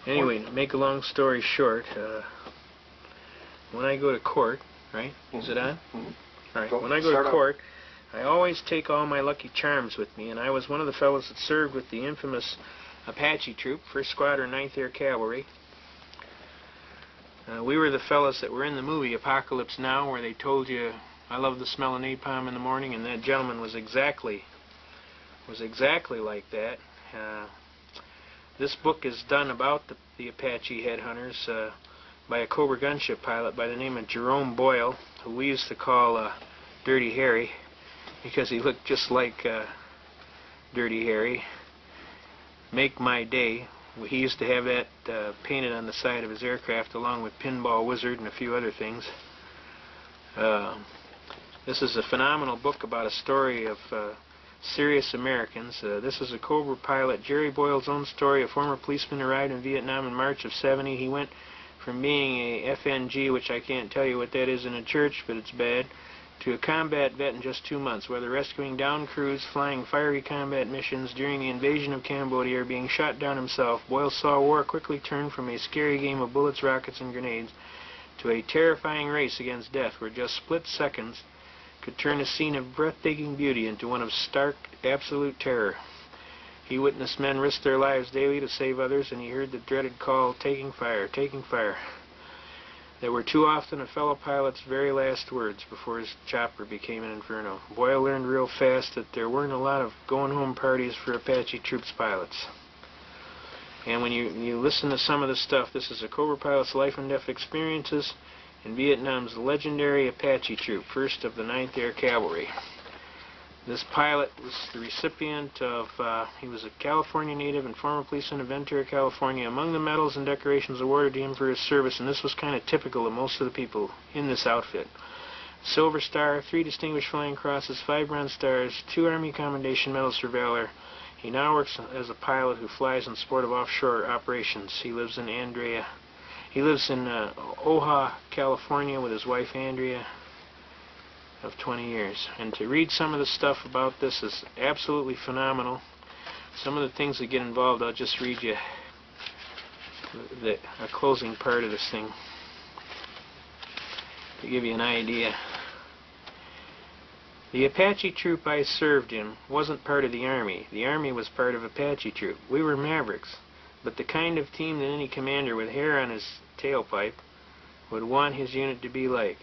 Anyway, to make a long story short, when I go to court, right? Is it on? All right. When I go to court, I always take all my Lucky Charms with me, and I was one of the fellows that served with the infamous Apache Troop, 1st Squadron, 9th Air Cavalry. We were the fellows that were in the movie Apocalypse Now, where they told you, "I love the smell of napalm in the morning," and that gentleman was exactly like that. This book is done about the Apache headhunters by a Cobra gunship pilot by the name of Jerome Boyle, who we used to call Dirty Harry, because he looked just like Dirty Harry. Make My Day. He used to have that painted on the side of his aircraft, along with Pinball Wizard and a few other things. This is a phenomenal book about a story of serious Americans. This is a Cobra pilot, Jerry Boyle's own story. A former policeman arrived in Vietnam in March of '70. He went from being a FNG, which I can't tell you what that is in a church, but it's bad, to a combat vet in just 2 months, whether rescuing downed crews, flying fiery combat missions during the invasion of Cambodia, or being shot down himself. Boyle saw war quickly turn from a scary game of bullets, rockets, and grenades to a terrifying race against death, where just split seconds could turn a scene of breathtaking beauty into one of stark, absolute terror. He witnessed men risk their lives daily to save others, and he heard the dreaded call, "Taking fire, taking fire." That were too often a fellow pilot's very last words before his chopper became an inferno. Boyle learned real fast that there weren't a lot of going-home parties for Apache Troops pilots. And when you listen to some of the stuff, this is a Cobra pilot's life and death experiences in Vietnam's legendary Apache Troop, 1st of the 9th Air Cavalry. This pilot was the recipient of, he was a California native and former policeman of Ventura, California. Among the medals and decorations awarded to him for his service, and this was kind of typical of most of the people in this outfit: Silver Star, 3 Distinguished Flying Crosses, 5 Bronze Stars, 2 Army Commendation Medals for Valor. He now works as a pilot who flies in support of offshore operations. He lives in Oha, California with his wife Andrea of 20 years. And to read some of the stuff about this is absolutely phenomenal. Some of the things that get involved, I'll just read you a closing part of this thing to give you an idea. The Apache Troop I served in wasn't part of the Army. The Army was part of Apache Troop. We were Mavericks, but the kind of team that any commander with hair on his tailpipe would want his unit to be like.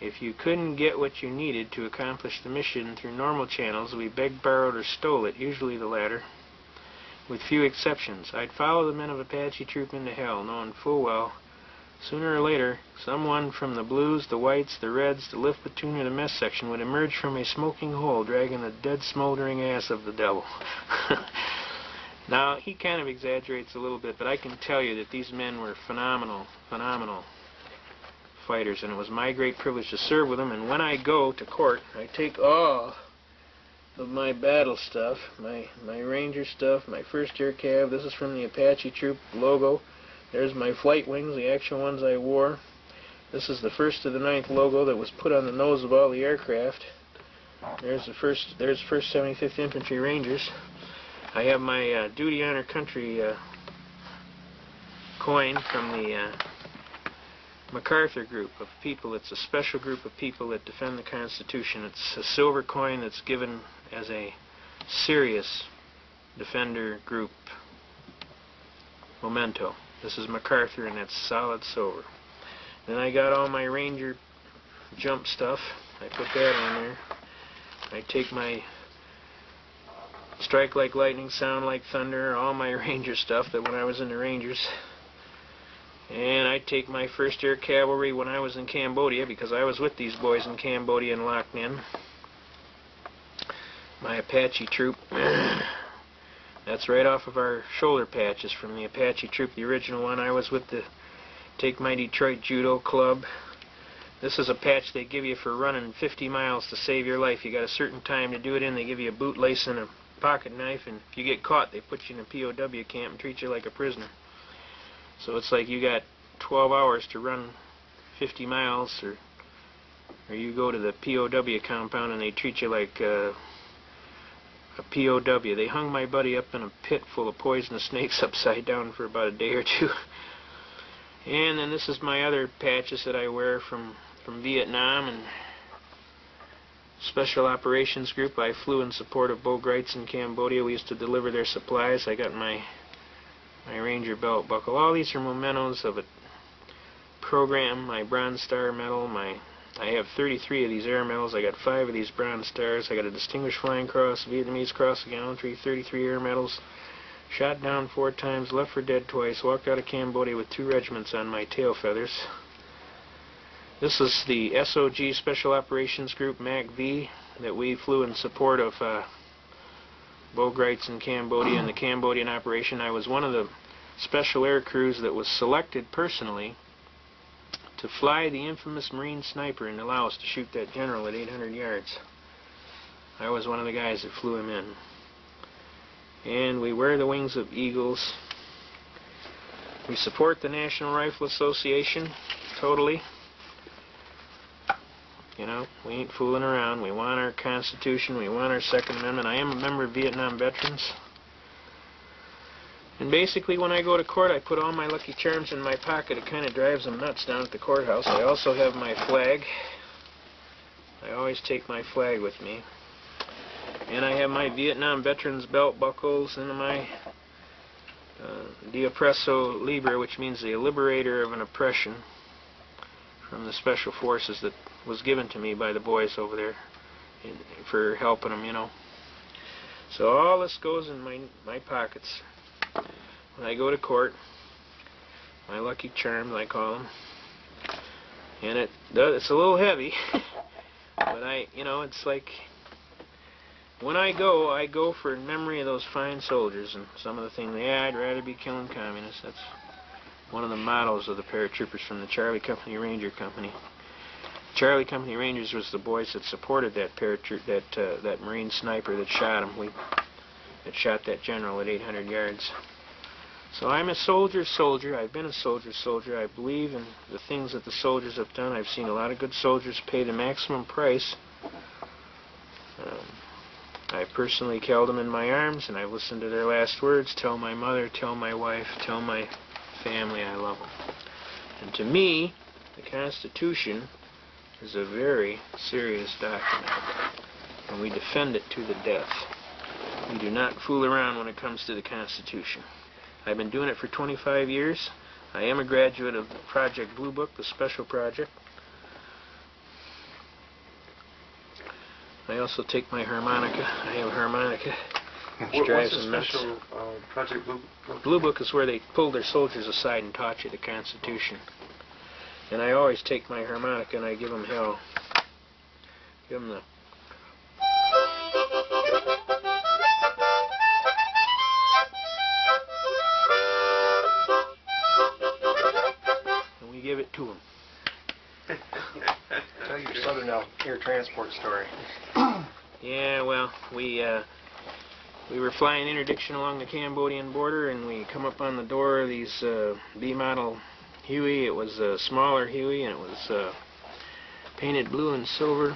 If you couldn't get what you needed to accomplish the mission through normal channels, we begged, borrowed, or stole it, usually the latter, with few exceptions. I'd follow the men of Apache Troop into hell, knowing full well, sooner or later, someone from the Blues, the Whites, the Reds, the lift platoon, or the mess section would emerge from a smoking hole, dragging the dead, smoldering ass of the devil. Now, he kind of exaggerates a little bit, but I can tell you that these men were phenomenal fighters, and it was my great privilege to serve with them. And when I go to court, I take all of my battle stuff, my Ranger stuff, my 1st Air Cav. This is from the Apache Troop logo. There's my flight wings, the actual ones I wore. This is the 1st of the 9th logo that was put on the nose of all the aircraft. There's 1st 75th Infantry Rangers. I have my Duty Honor Country coin from the MacArthur group of people. It's a special group of people that defend the Constitution. It's a silver coin that's given as a serious defender group memento. This is MacArthur, and that's solid silver. Then I got all my Ranger jump stuff. I put that on there. I take my strike like lightning, sound like thunder, all my Ranger stuff that when I was in the Rangers. And I take my 1st Air Cavalry when I was in Cambodia, because I was with these boys in Cambodia and Loc Ninh. My Apache Troop. That's right off of our shoulder patches from the Apache Troop, the original one. I was with the Take My Detroit Judo Club. This is a patch they give you for running 50 miles to save your life. You got a certain time to do it in. They give you a bootlace and a pocket knife, and if you get caught, they put you in a POW camp and treat you like a prisoner. So it's like you got 12 hours to run 50 miles, or you go to the POW compound and they treat you like a POW. They hung my buddy up in a pit full of poisonous snakes upside down for about a day or two. And then this is my other patches that I wear from Vietnam and Special Operations Group. I flew in support of Boegrites in Cambodia. We used to deliver their supplies. I got my Ranger belt buckle. All these are mementos of a program. My Bronze Star medal. I have 33 of these air medals. I got 5 of these Bronze Stars. I got a Distinguished Flying Cross, Vietnamese Cross of Gallantry, 33 air medals. Shot down 4 times, left for dead twice. Walked out of Cambodia with 2 regiments on my tail feathers. This is the SOG Special Operations Group MAC-V that we flew in support of Boegrites in Cambodia in the Cambodian operation. I was one of the special air crews that was selected personally to fly the infamous Marine Sniper in Laos to shoot that general at 800 yards. I was one of the guys that flew him in. And we wear the wings of eagles. We support the National Rifle Association totally. You know, we ain't fooling around. We want our Constitution. We want our Second Amendment. I am a member of Vietnam Veterans. And basically, when I go to court, I put all my Lucky Charms in my pocket. It kind of drives them nuts down at the courthouse. I also have my flag. I always take my flag with me. And I have my Vietnam Veterans belt buckles and my De Oppresso Libre, which means the liberator of an oppression from the special forces that was given to me by the boys over there for helping them, you know. So all this goes in my pockets. When I go to court, my Lucky Charms, I call them, and it's a little heavy, but it's like, when I go for memory of those fine soldiers and some of the things. I'd rather be killing communists. That's one of the mottos of the paratroopers from the Charlie Company Ranger Company. Charlie Company Rangers was the boys that supported that Marine Sniper that shot him. That shot that general at 800 yards. So I'm a soldier. I've been a soldier. I believe in the things that the soldiers have done. I've seen a lot of good soldiers pay the maximum price. I personally held them in my arms, and I've listened to their last words. Tell my mother, tell my wife, tell my family I love them. And to me, the Constitution is a very serious document, and we defend it to the death. We do not fool around when it comes to the Constitution. I've been doing it for 25 years. I am a graduate of Project Blue Book, the special project. I also take my harmonica. I have a harmonica. What's the special Project Blue Book? Blue Book is where they pull their soldiers aside and taught you the Constitution. And I always take my harmonica and I give them hell. Give them the... And we give it to them. Tell your Southern Air Transport story. Yeah, well, we were flying interdiction along the Cambodian border, and we come up on the door of these B-model Huey. It was a smaller Huey, and it was painted blue and silver.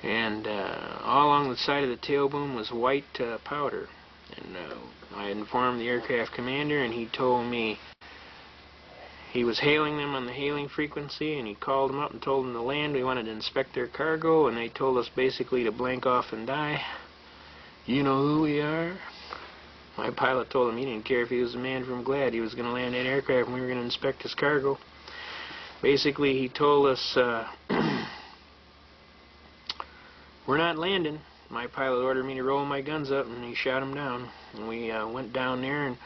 And all along the side of the tail boom was white powder. And I informed the aircraft commander, and he told me he was hailing them on the hailing frequency, and he called them up and told them to land. We wanted to inspect their cargo, and they told us basically to blank off and die. You know who we are? My pilot told him he didn't care if he was a man from Glad. He was going to land that aircraft and we were going to inspect his cargo. Basically, he told us, we're not landing. My pilot ordered me to roll my guns up, and he shot him down. And we went down there, and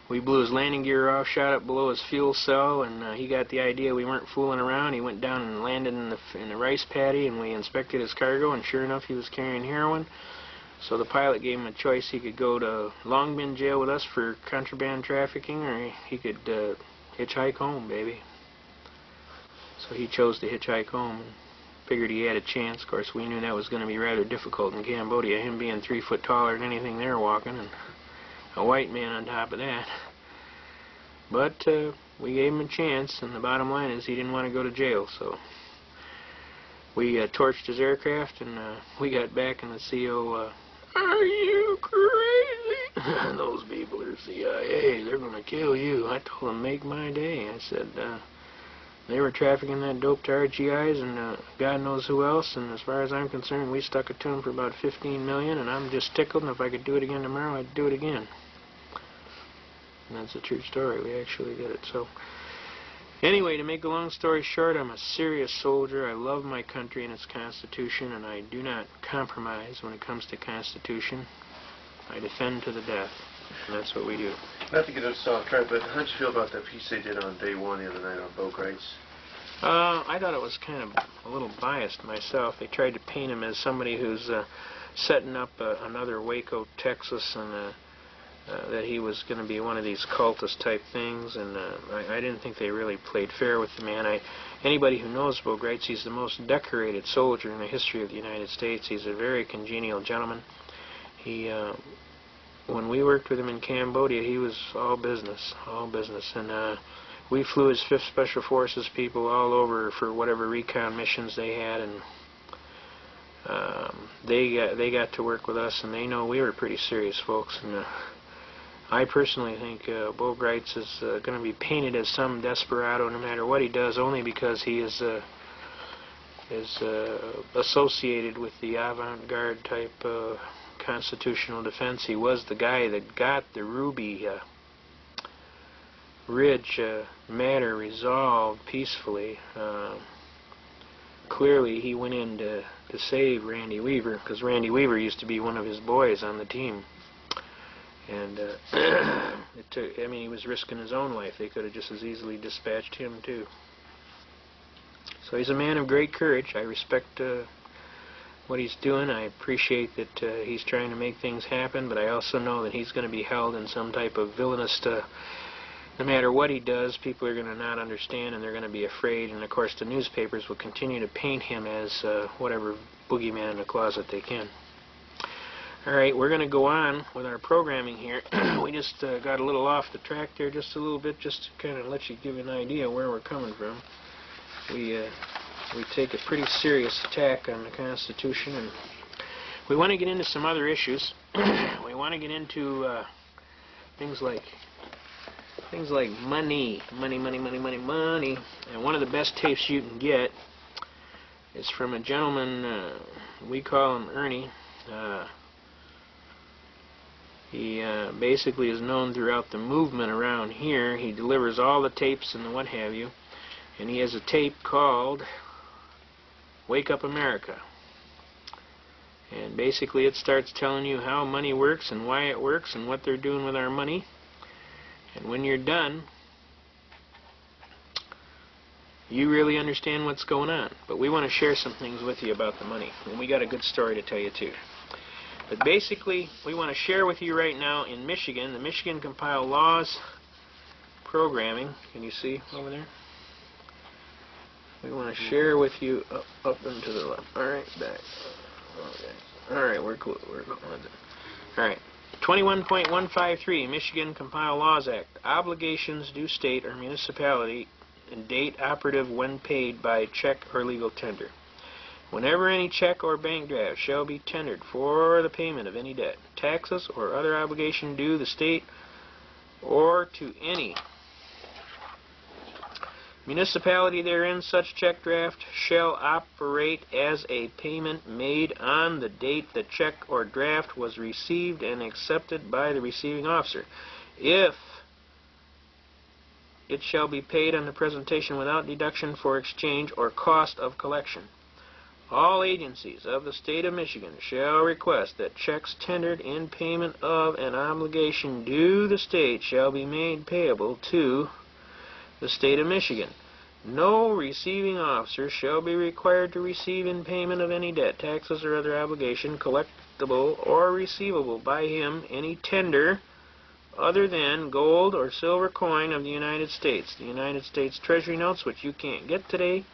we blew his landing gear off, shot up below his fuel cell, and he got the idea we weren't fooling around. He went down and landed in the rice paddy, and we inspected his cargo, and sure enough, he was carrying heroin. So the pilot gave him a choice. He could go to Long Bin jail with us for contraband trafficking, or he could hitchhike home, baby. So he chose to hitchhike home, and figured he had a chance. Of course, we knew that was going to be rather difficult in Cambodia, him being 3 foot taller than anything they were walking, and a white man on top of that. But we gave him a chance, and the bottom line is he didn't want to go to jail. So We torched his aircraft, and we got back, and the CO, are you crazy? Those people are CIA. They're going to kill you. I told them, make my day. I said, they were trafficking that dope to RGIs and God knows who else, and as far as I'm concerned, we stuck it to them for about $15 million, and I'm just tickled, and if I could do it again tomorrow, I'd do it again. And that's a true story. We actually did it. So, anyway, to make a long story short, I'm a serious soldier. I love my country and its Constitution, and I do not compromise when it comes to Constitution. I defend to the death, and that's what we do. Not to get us off track, but how'd you feel about that piece they did on day one the other night on Bo Gritz? I thought it was kind of a little biased myself. They tried to paint him as somebody who's setting up another Waco, Texas, and that he was going to be one of these cultist type things, and I didn't think they really played fair with the man. Anybody who knows Bo Gritz, he's the most decorated soldier in the history of the United States. He's a very congenial gentleman. He when we worked with him in Cambodia, he was all business, and we flew his 5th Special Forces people all over for whatever recon missions they had, and they got to work with us, and they know we were pretty serious folks. And I personally think Bo Gritz is going to be painted as some desperado no matter what he does, only because he is associated with the avant-garde type constitutional defense. He was the guy that got the Ruby Ridge matter resolved peacefully. Clearly he went in to save Randy Weaver, because Randy Weaver used to be one of his boys on the team. And it took, I mean, he was risking his own life. They could have just as easily dispatched him too. So he's a man of great courage. I respect what he's doing. I appreciate that he's trying to make things happen, but I also know that he's going to be held in some type of villainous, no matter what he does, people are going to not understand, and they're going to be afraid, and of course the newspapers will continue to paint him as whatever boogeyman in the closet they can. Alright, we're going to go on with our programming here. We just got a little off the track there just a little bit, just to kind of let you give an idea where we're coming from. We take a pretty serious attack on the Constitution, and we want to get into some other issues. We want to get into things like money. And one of the best tapes you can get is from a gentleman, we call him Ernie. He basically is known throughout the movement around here. He delivers all the tapes and the what have you. And he has a tape called Wake Up America. And basically it starts telling you how money works and why it works and what they're doing with our money. And when you're done, you really understand what's going on. But we want to share some things with you about the money. And we got a good story to tell you too. But basically, we want to share with you right now in Michigan, the Michigan Compiled Laws programming. Can you see over there? We want to share with you up and to the left. Alright, back. Okay. Alright, we're cool. We're cool. Alright. 21.153 Michigan Compiled Laws Act. Obligations due state or municipality and date operative when paid by check or legal tender. Whenever any check or bank draft shall be tendered for the payment of any debt, taxes, or other obligation due the state or to any municipality therein, such check draft shall operate as a payment made on the date the check or draft was received and accepted by the receiving officer. If it shall be paid on the presentation without deduction for exchange or cost of collection. All agencies of the state of Michigan shall request that checks tendered in payment of an obligation due the state shall be made payable to the state of Michigan. No receiving officer shall be required to receive in payment of any debt, taxes, or other obligation collectible or receivable by him any tender other than gold or silver coin of the United States, the United States Treasury notes, which you can't get today,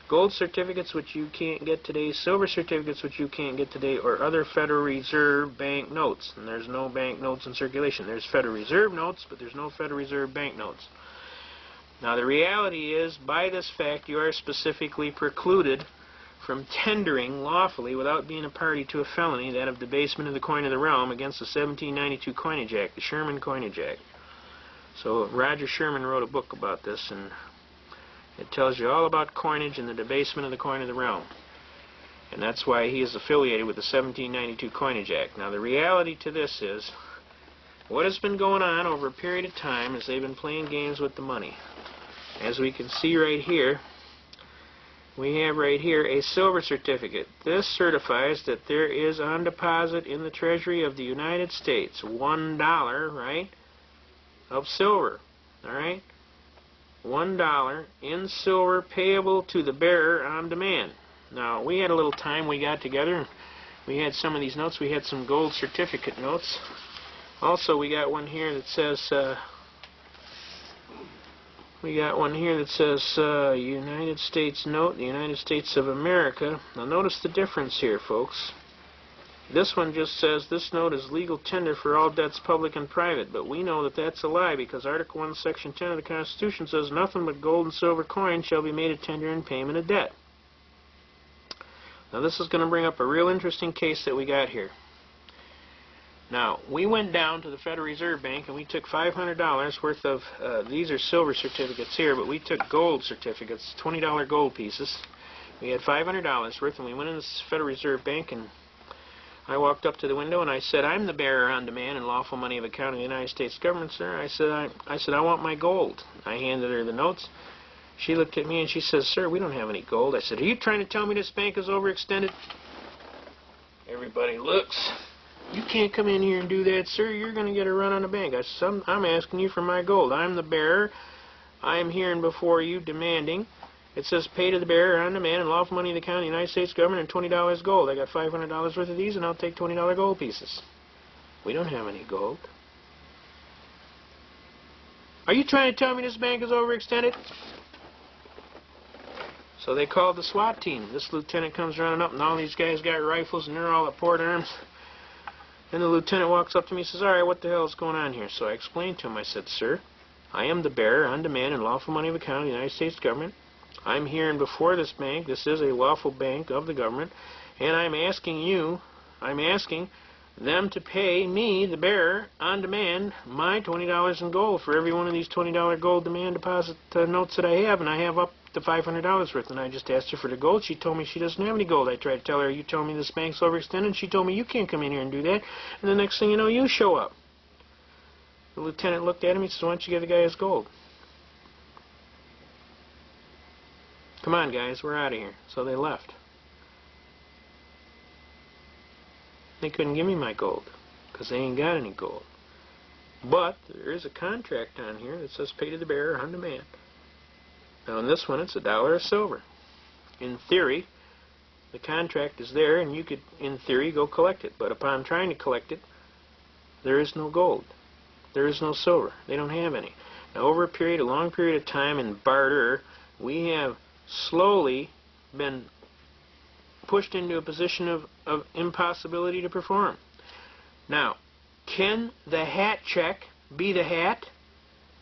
gold certificates which you can't get today, silver certificates which you can't get today, or other Federal Reserve bank notes. And there's no bank notes in circulation. There's Federal Reserve notes, but there's no Federal Reserve bank notes. Now the reality is, by this fact, you are specifically precluded from tendering lawfully without being a party to a felony, that of debasement of the coin of the realm, against the 1792 Coinage Act, the Sherman Coinage Act. So Roger Sherman wrote a book about this, and it tells you all about coinage and the debasement of the coin of the realm. And that's why he is affiliated with the 1792 Coinage Act. Now the reality to this is, what has been going on over a period of time is they've been playing games with the money. As we can see right here, we have right here a silver certificate. This certifies that there is on deposit in the Treasury of the United States $1, right, of silver, all right? $1 in silver payable to the bearer on demand. Now, we had a little time, we got together, and we had some of these notes. We had some gold certificate notes. Also, we got one here that says, United States note, the United States of America. Now, notice the difference here, folks. This one just says, this note is legal tender for all debts public and private, but we know that that's a lie, because Article 1, Section 10 of the Constitution says, nothing but gold and silver coin shall be made a tender in payment of debt. Now, this is going to bring up a real interesting case that we got here. Now, we went down to the Federal Reserve Bank and we took $500 worth of, these are silver certificates here, but we took gold certificates, $20 gold pieces. We had $500 worth, and we went in the Federal Reserve Bank, and I walked up to the window and I said, I'm the bearer on demand and lawful money of account of the United States government, sir. I said, I want my gold. I handed her the notes. She looked at me and she says, sir, we don't have any gold. I said, are you trying to tell me this bank is overextended? Everybody looks. You can't come in here and do that, sir. You're going to get a run on the bank. I said, I'm asking you for my gold. I'm the bearer. I am here and before you demanding. It says pay to the bearer on demand and lawful money of the account of the United States government and $20 gold. I got $500 worth of these, and I'll take $20 gold pieces. We don't have any gold. Are you trying to tell me this bank is overextended? So they called the SWAT team. This lieutenant comes running up, and all these guys got rifles, and they're all at port arms. And the lieutenant walks up to me and says, all right, what the hell is going on here? So I explained to him. I said, sir, I am the bearer on demand and lawful money of account of the United States government. I'm here and before this bank. This is a lawful bank of the government. And I'm asking them to pay me, the bearer, on demand, my $20 in gold for every one of these $20 gold demand deposit notes that I have. And I have up to $500 worth. And I just asked her for the gold. She told me she doesn't have any gold. I tried to tell her, you told me this bank's overextended. She told me, you can't come in here and do that. And the next thing you know, you show up. The lieutenant looked at him. He said, why don't you give the guy his gold? Come on, guys, we're out of here. So they left. They couldn't give me my gold because they ain't got any gold. But there is a contract on here that says pay to the bearer on demand. Now in this one, it's $1 of silver. In theory, the contract is there, and you could, in theory, go collect it. But upon trying to collect it, there is no gold. There is no silver. They don't have any. Now over a long period of time in barter, we have slowly been pushed into a position of impossibility to perform. Now, can the hat check be the hat?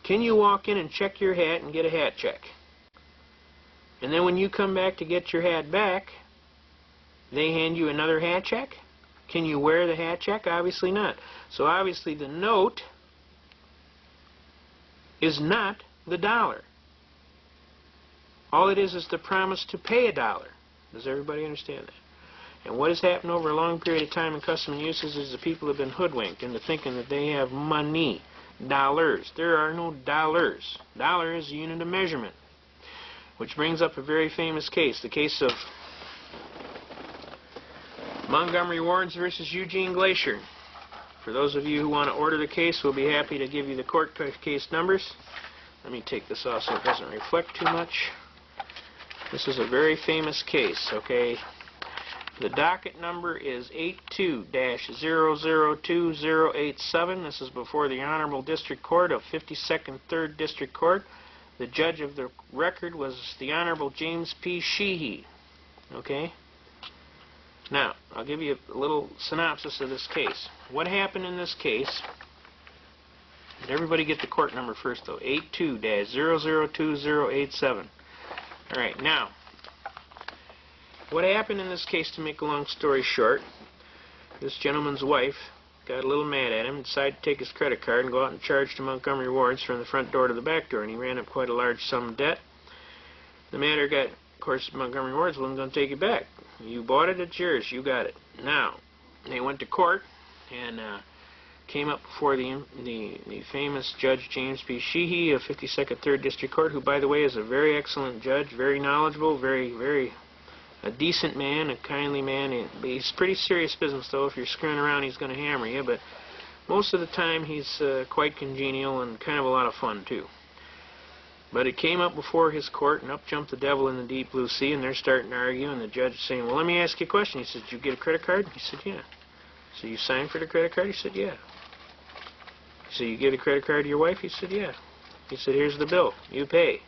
Can you walk in and check your hat and get a hat check? And then when you come back to get your hat back, they hand you another hat check? Can you wear the hat check? Obviously not. So obviously the note is not the dollar. All it is the promise to pay $1. Does everybody understand that? And what has happened over a long period of time in custom and uses is the people have been hoodwinked into thinking that they have money, dollars. There are no dollars. Dollar is a unit of measurement. Which brings up a very famous case, the case of Montgomery Wards versus Eugene Glacier. For those of you who want to order the case, we'll be happy to give you the court case numbers. Let me take this off so it doesn't reflect too much. This is a very famous case, okay? The docket number is 82-002087. This is before the Honorable District Court of 52nd 3rd District Court. The judge of the record was the Honorable James P. Sheehy, okay? Now, I'll give you a little synopsis of this case. What happened in this case? Did everybody get the court number first, though? 82-002087. All right, now, what happened in this case, to make a long story short, this gentleman's wife got a little mad at him and decided to take his credit card and go out and charge to Montgomery Ward's from the front door to the back door, and he ran up quite a large sum of debt. The matter got, of course, Montgomery Ward's wasn't going to take it back. You bought it, it's yours, you got it. Now, they went to court and came up before the famous Judge James P. Sheehy of 52nd 3rd District Court, who, by the way, is a very excellent judge, very knowledgeable, very a decent man, a kindly man. He's pretty serious business, though. If you're screwing around, he's going to hammer you, but most of the time he's quite congenial and kind of a lot of fun, too. But it came up before his court, and up jumped the devil in the deep blue sea, and they're starting to argue, and the judge is saying, well, let me ask you a question. He said, did you get a credit card? He said, yeah. So you signed for the credit card? He said, yeah. He said, you gave the credit card to your wife? He said, yeah. He said, here's the bill. You pay.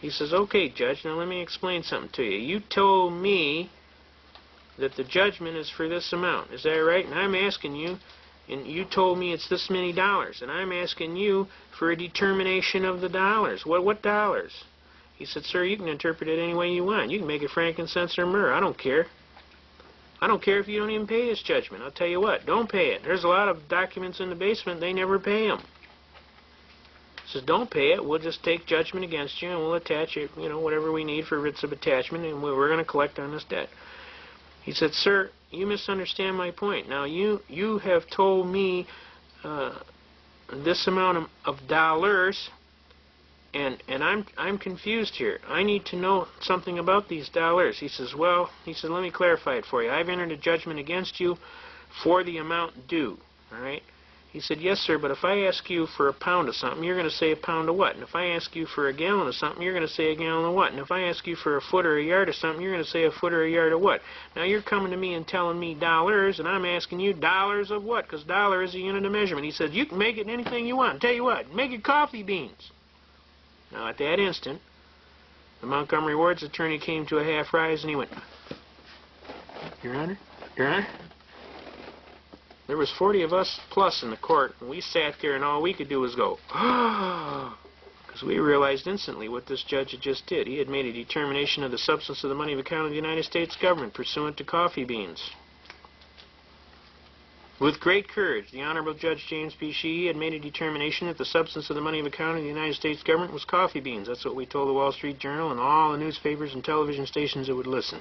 He says, okay, Judge, now let me explain something to you. You told me that the judgment is for this amount. Is that right? And I'm asking you, and you told me it's this many dollars, and I'm asking you for a determination of the dollars. What dollars? He said, sir, you can interpret it any way you want. You can make it frankincense or myrrh. I don't care. I don't care if you don't even pay this judgment. I'll tell you what, don't pay it. There's a lot of documents in the basement, they never pay them. He says, don't pay it. We'll just take judgment against you, and we'll attach it, whatever we need for writs of attachment, and we're going to collect on this debt. He said, sir, you misunderstand my point. Now, you have told me this amount of dollars, and I'm confused here. I need to know something about these dollars. He says, well, let me clarify it for you. I've entered a judgment against you for the amount due, all right? He said, yes, sir, but if I ask you for a pound of something, you're going to say a pound of what? And if I ask you for a gallon of something, you're going to say a gallon of what? And if I ask you for a foot or a yard of something, you're going to say a foot or a yard of what? Now, you're coming to me and telling me dollars, and I'm asking you dollars of what? Because dollar is a unit of measurement. He said, you can make it anything you want. Tell you what, make it coffee beans. Now, at that instant, the Montgomery Ward's attorney came to a half rise, and he went, Your Honor, Your Honor, there was 40 of us plus in the court, and we sat there, and all we could do was go, because we realized instantly what this judge had just did. He had made a determination of the substance of the money of account of the United States government pursuant to coffee beans. With great courage, the Honorable Judge James P. Sheehy had made a determination that the substance of the money of account of the United States government was coffee beans. That's what we told the Wall Street Journal and all the newspapers and television stations that would listen.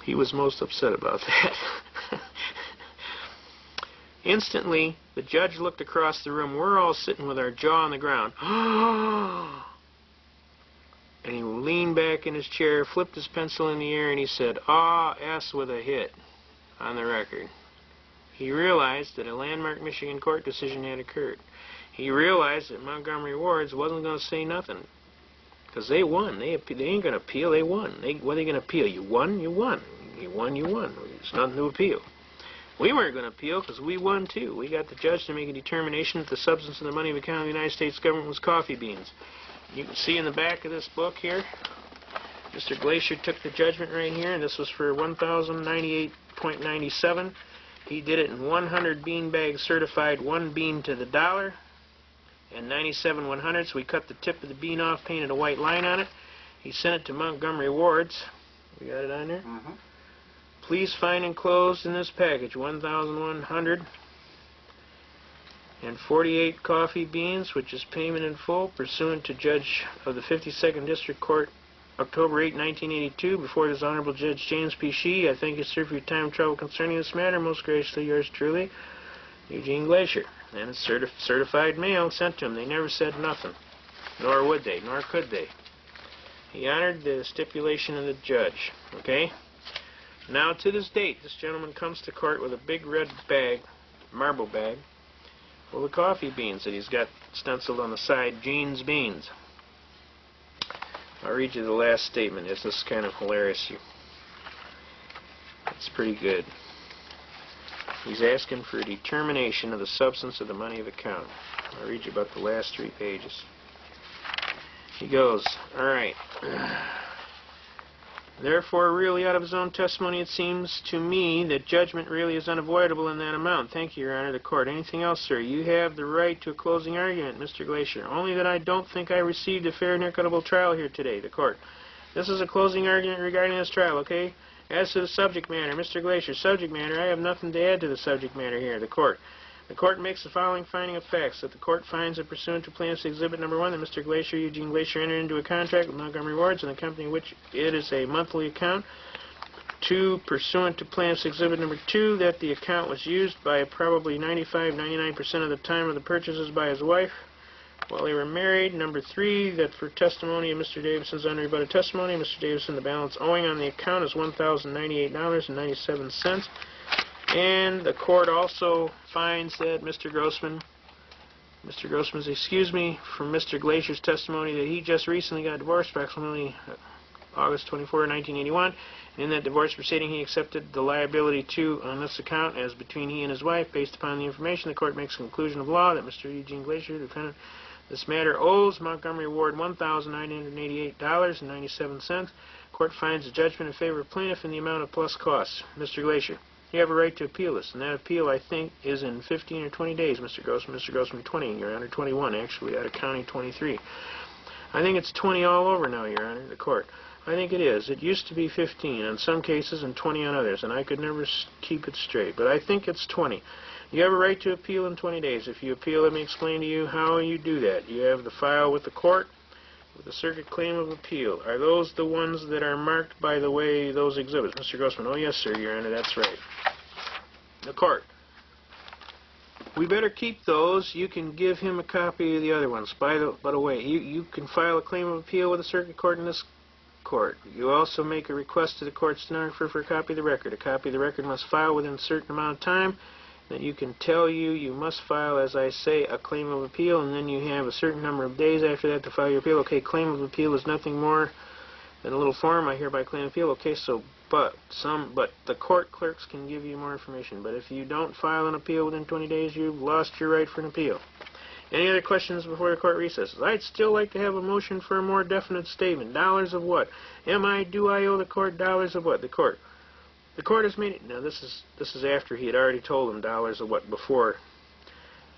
He was most upset about that. Instantly, the judge looked across the room. We're all sitting with our jaw on the ground. And he leaned back in his chair, flipped his pencil in the air, and he said, "Ah, S with a hit," on the record. He realized that a landmark Michigan court decision had occurred. He realized that Montgomery Ward's wasn't going to say nothing. Because they won. They ain't going to appeal. They won. What are they going to appeal? You won? You won. You won? You won. There's nothing to appeal. We weren't going to appeal because we won, too. We got the judge to make a determination that the substance of the money of account of the United States government was coffee beans. You can see in the back of this book here, Mr. Glacier took the judgment right here, and this was for $1,098.97. He did it in 100 bean bags certified, 1 bean to the dollar, and 97 100ths. We cut the tip of the bean off, painted a white line on it. He sent it to Montgomery Ward's. We got it on there? Mm-hmm. Please find enclosed in this package 1,100 and 48 coffee beans, which is payment in full, pursuant to Judge of the 52nd District Court, October 8, 1982, before this Honorable Judge James P. Sheehy. I thank you, sir, for your time and trouble concerning this matter. Most graciously, yours truly, Eugene Glacier. And it's certified mail sent to him. They never said nothing, nor would they, nor could they. He honored the stipulation of the judge. Okay? Now, to this date, this gentleman comes to court with a big red bag, marble bag, full of coffee beans that he's got stenciled on the side, Gene's Beans. I'll read you the last statement. This is kind of hilarious. It's pretty good. He's asking for a determination of the substance of the money of account. I'll read you about the last 3 pages. He goes, all right. Therefore, really out of his own testimony, it seems to me that judgment really is unavoidable in that amount. Thank you, Your Honor, the court. Anything else, sir? You have the right to a closing argument, Mr. Glacier. Only that I don't think I received a fair and equitable trial here today, the court. This is a closing argument regarding this trial, okay? As to the subject matter, Mr. Glacier, subject matter, I have nothing to add to the subject matter here. The court. The court makes the following finding of facts. That the court finds that pursuant to Plaintiff's Exhibit Number 1, that Mr. Glacier, Eugene Glacier, entered into a contract with Montgomery Wards and the company which it is a monthly account. 2, pursuant to Plaintiff's Exhibit Number 2, that the account was used by probably 99% of the time of the purchases by his wife while they were married. Number 3, that for testimony of Mr. Davison's unrebutted testimony, Mr. Davison, the balance owing on the account is $1,098.97. And the court also finds that Mr. Grossman's excuse me, from Mr. Glacier's testimony that he just recently got divorced, approximately August 24, 1981. And in that divorce proceeding, he accepted the liability on this account as between he and his wife. Based upon the information, the court makes a conclusion of law that Mr. Eugene Glacier, defendant, this matter owes Montgomery Ward $1,988.97. Court finds a judgment in favor of plaintiff in the amount of plus costs. Mr. Glacier, you have a right to appeal this, and that appeal, I think, is in 15 or 20 days, Mr. Grossman. Mr. Grossman, 20, Your Honor, 21, actually, out of county 23. I think it's 20 all over now, Your Honor, the court. I think it is. It used to be 15 on some cases and 20 on others, and I could never keep it straight, but I think it's 20. You have a right to appeal in 20 days. If you appeal, let me explain to you how you do that. You have the file with the court with the circuit claim of appeal. Are those the ones that are marked by the way those exhibits? Mr. Grossman, oh yes, sir, Your Honor, that's right. The court. We better keep those. You can give him a copy of the other ones. By the way, you can file a claim of appeal with the circuit court in this court. You also make a request to the court stenographer for a copy of the record. A copy of the record must file within a certain amount of time. Then you can tell you must file, as I say, a claim of appeal, and then you have a certain number of days after that to file your appeal. Okay, claim of appeal is nothing more than a little form. I hereby claim appeal. Okay, so but the court clerks can give you more information. But if you don't file an appeal within 20 days, you've lost your right for an appeal. Any other questions before the court recesses? I'd still like to have a motion for a more definite statement. Dollars of what? Do I owe the court dollars of what? The court has made it. Now this is after he had already told them dollars of what before,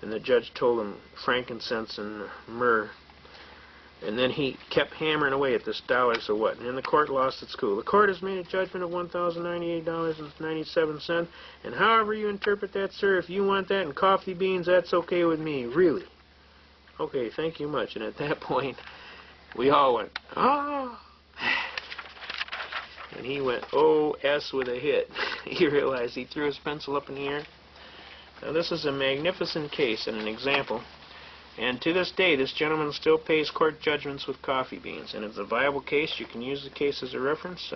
and the judge told him frankincense and myrrh, and then he kept hammering away at this dollars of what, and then the court lost its cool. The court has made a judgment of $1,098.97, and however you interpret that, sir, if you want that in coffee beans, that's okay with me, really. Okay, thank you much. And at that point, we all went, ah. And he went, O-S with a hit. He realized he threw his pencil up in the air. Now, this is a magnificent case and an example. And to this day, this gentleman still pays court judgments with coffee beans. And it's a viable case. You can use the case as a reference.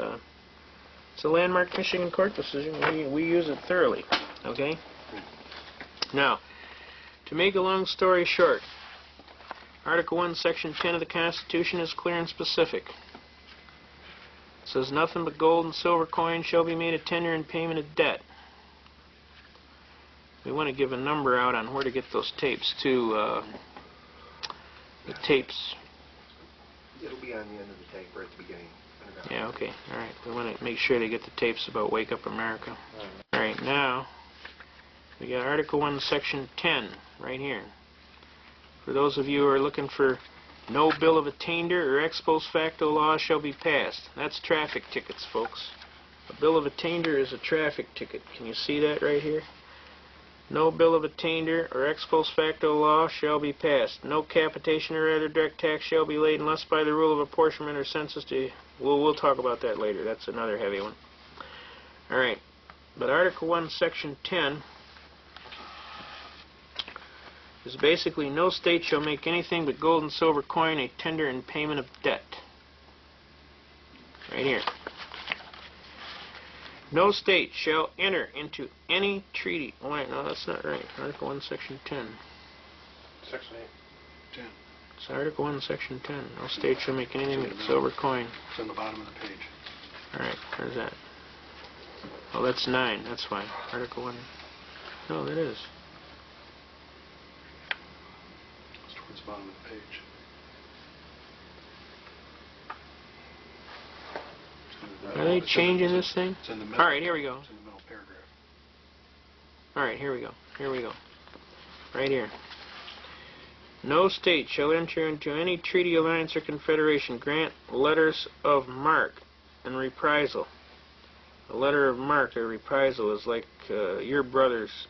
It's a landmark Michigan court decision. We use it thoroughly. Okay? Now, to make a long story short, Article 1, Section 10 of the Constitution is clear and specific. It says nothing but gold and silver coins shall be made a tender in payment of debt. We want to give a number out on where to get those tapes too. The tapes. It'll be on the end of the tape or at the beginning. Yeah, okay. All right. We want to make sure they get the tapes about Wake Up America. All right, now we got Article 1, Section 10 right here. For those of you who are looking for no bill of attainder or ex post facto law shall be passed. That's traffic tickets, folks. A bill of attainder is a traffic ticket. Can you see that right here? No bill of attainder or ex post facto law shall be passed. No capitation or other direct tax shall be laid unless by the rule of apportionment or census to... We'll talk about that later. That's another heavy one. All right. But Article 1, Section 10 is basically no state shall make anything but gold and silver coin a tender in payment of debt. Right here. No state shall enter into any treaty. Oh, wait, no, that's not right. Article 1, Section 10. Section 8. 10. It's Article 1, Section 10. No state shall make anything but silver coin. It's on the bottom of the page. All right, where's that? Oh, that's 9. That's why. Article 1. No, that is. It's towards the bottom of the page. Are they changing this thing? It's in the middle. All right, here we go. It's in the middle paragraph. All right, here we go. Here we go. Right here. No state shall enter into any treaty, alliance, or confederation, grant letters of marque and reprisal. A letter of marque or reprisal is like your brothers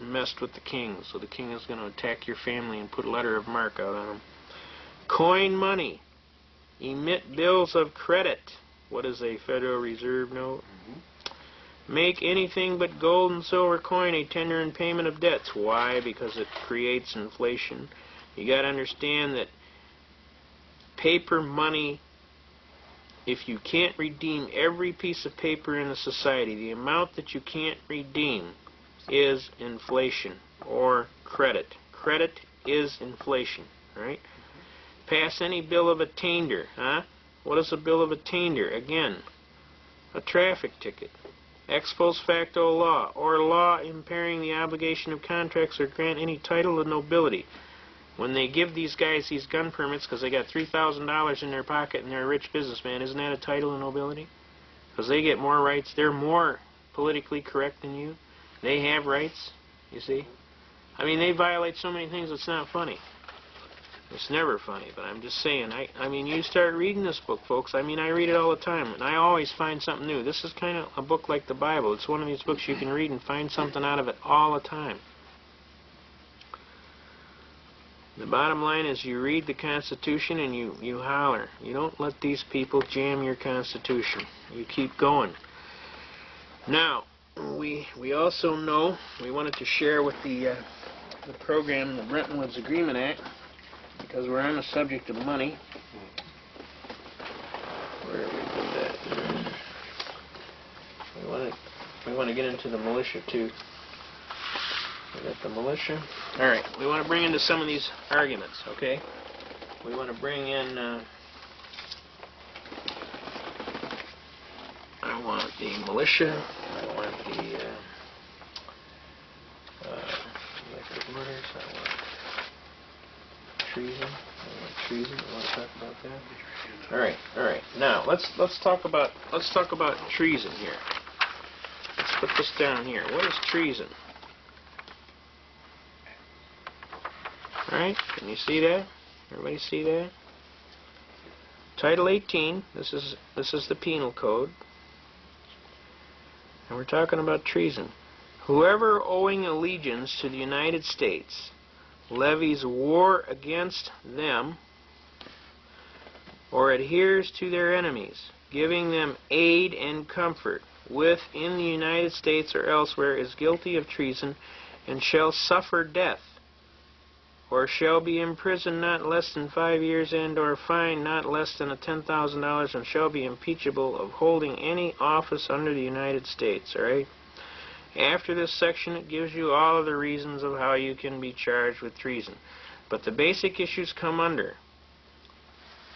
messed with the king, so the king is going to attack your family and put a letter of marque out on them. Coin money. Emit bills of credit. What is a Federal Reserve note? Make anything but gold and silver coin a tender in payment of debts. Why? Because it creates inflation. You got to understand that paper money, if you can't redeem every piece of paper in the society, the amount that you can't redeem is inflation or credit. Credit is inflation, right? Pass any bill of attainder, huh? What is a bill of attainder? Again, a traffic ticket. Ex post facto law, or law impairing the obligation of contracts or grant any title of nobility. When they give these guys these gun permits because they got $3,000 in their pocket and they're a rich businessman, isn't that a title of nobility? Because they get more rights. They're more politically correct than you. They have rights, you see. I mean, they violate so many things it's not funny. It's never funny, but I'm just saying, I mean, you start reading this book, folks. I mean, I read it all the time, and I always find something new. This is kind of a book like the Bible. It's one of these books you can read and find something out of it all the time. The bottom line is you read the Constitution and you holler. You don't let these people jam your Constitution. You keep going. Now, we also know, we wanted to share with the program, the Bretton Woods Agreement Act, because we're on the subject of money. Where do we put that? We want to get into the militia too. We got the militia. All right. We want to bring into some of these arguments. Okay. We want to bring in. I want the militia. I want the electric murders. I want treason. I want treason. You want to talk about that? All right. All right. Now let's talk about treason here. Let's put this down here. What is treason? All right. Can you see that? Everybody see that? Title 18. This is the Penal Code. And we're talking about treason. Whoever owing allegiance to the United States levies war against them or adheres to their enemies, giving them aid and comfort within the United States or elsewhere, is guilty of treason and shall suffer death, or shall be imprisoned not less than 5 years and or fined not less than $10,000, and shall be impeachable of holding any office under the United States. All right? After this section, it gives you all of the reasons of how you can be charged with treason. But the basic issues come under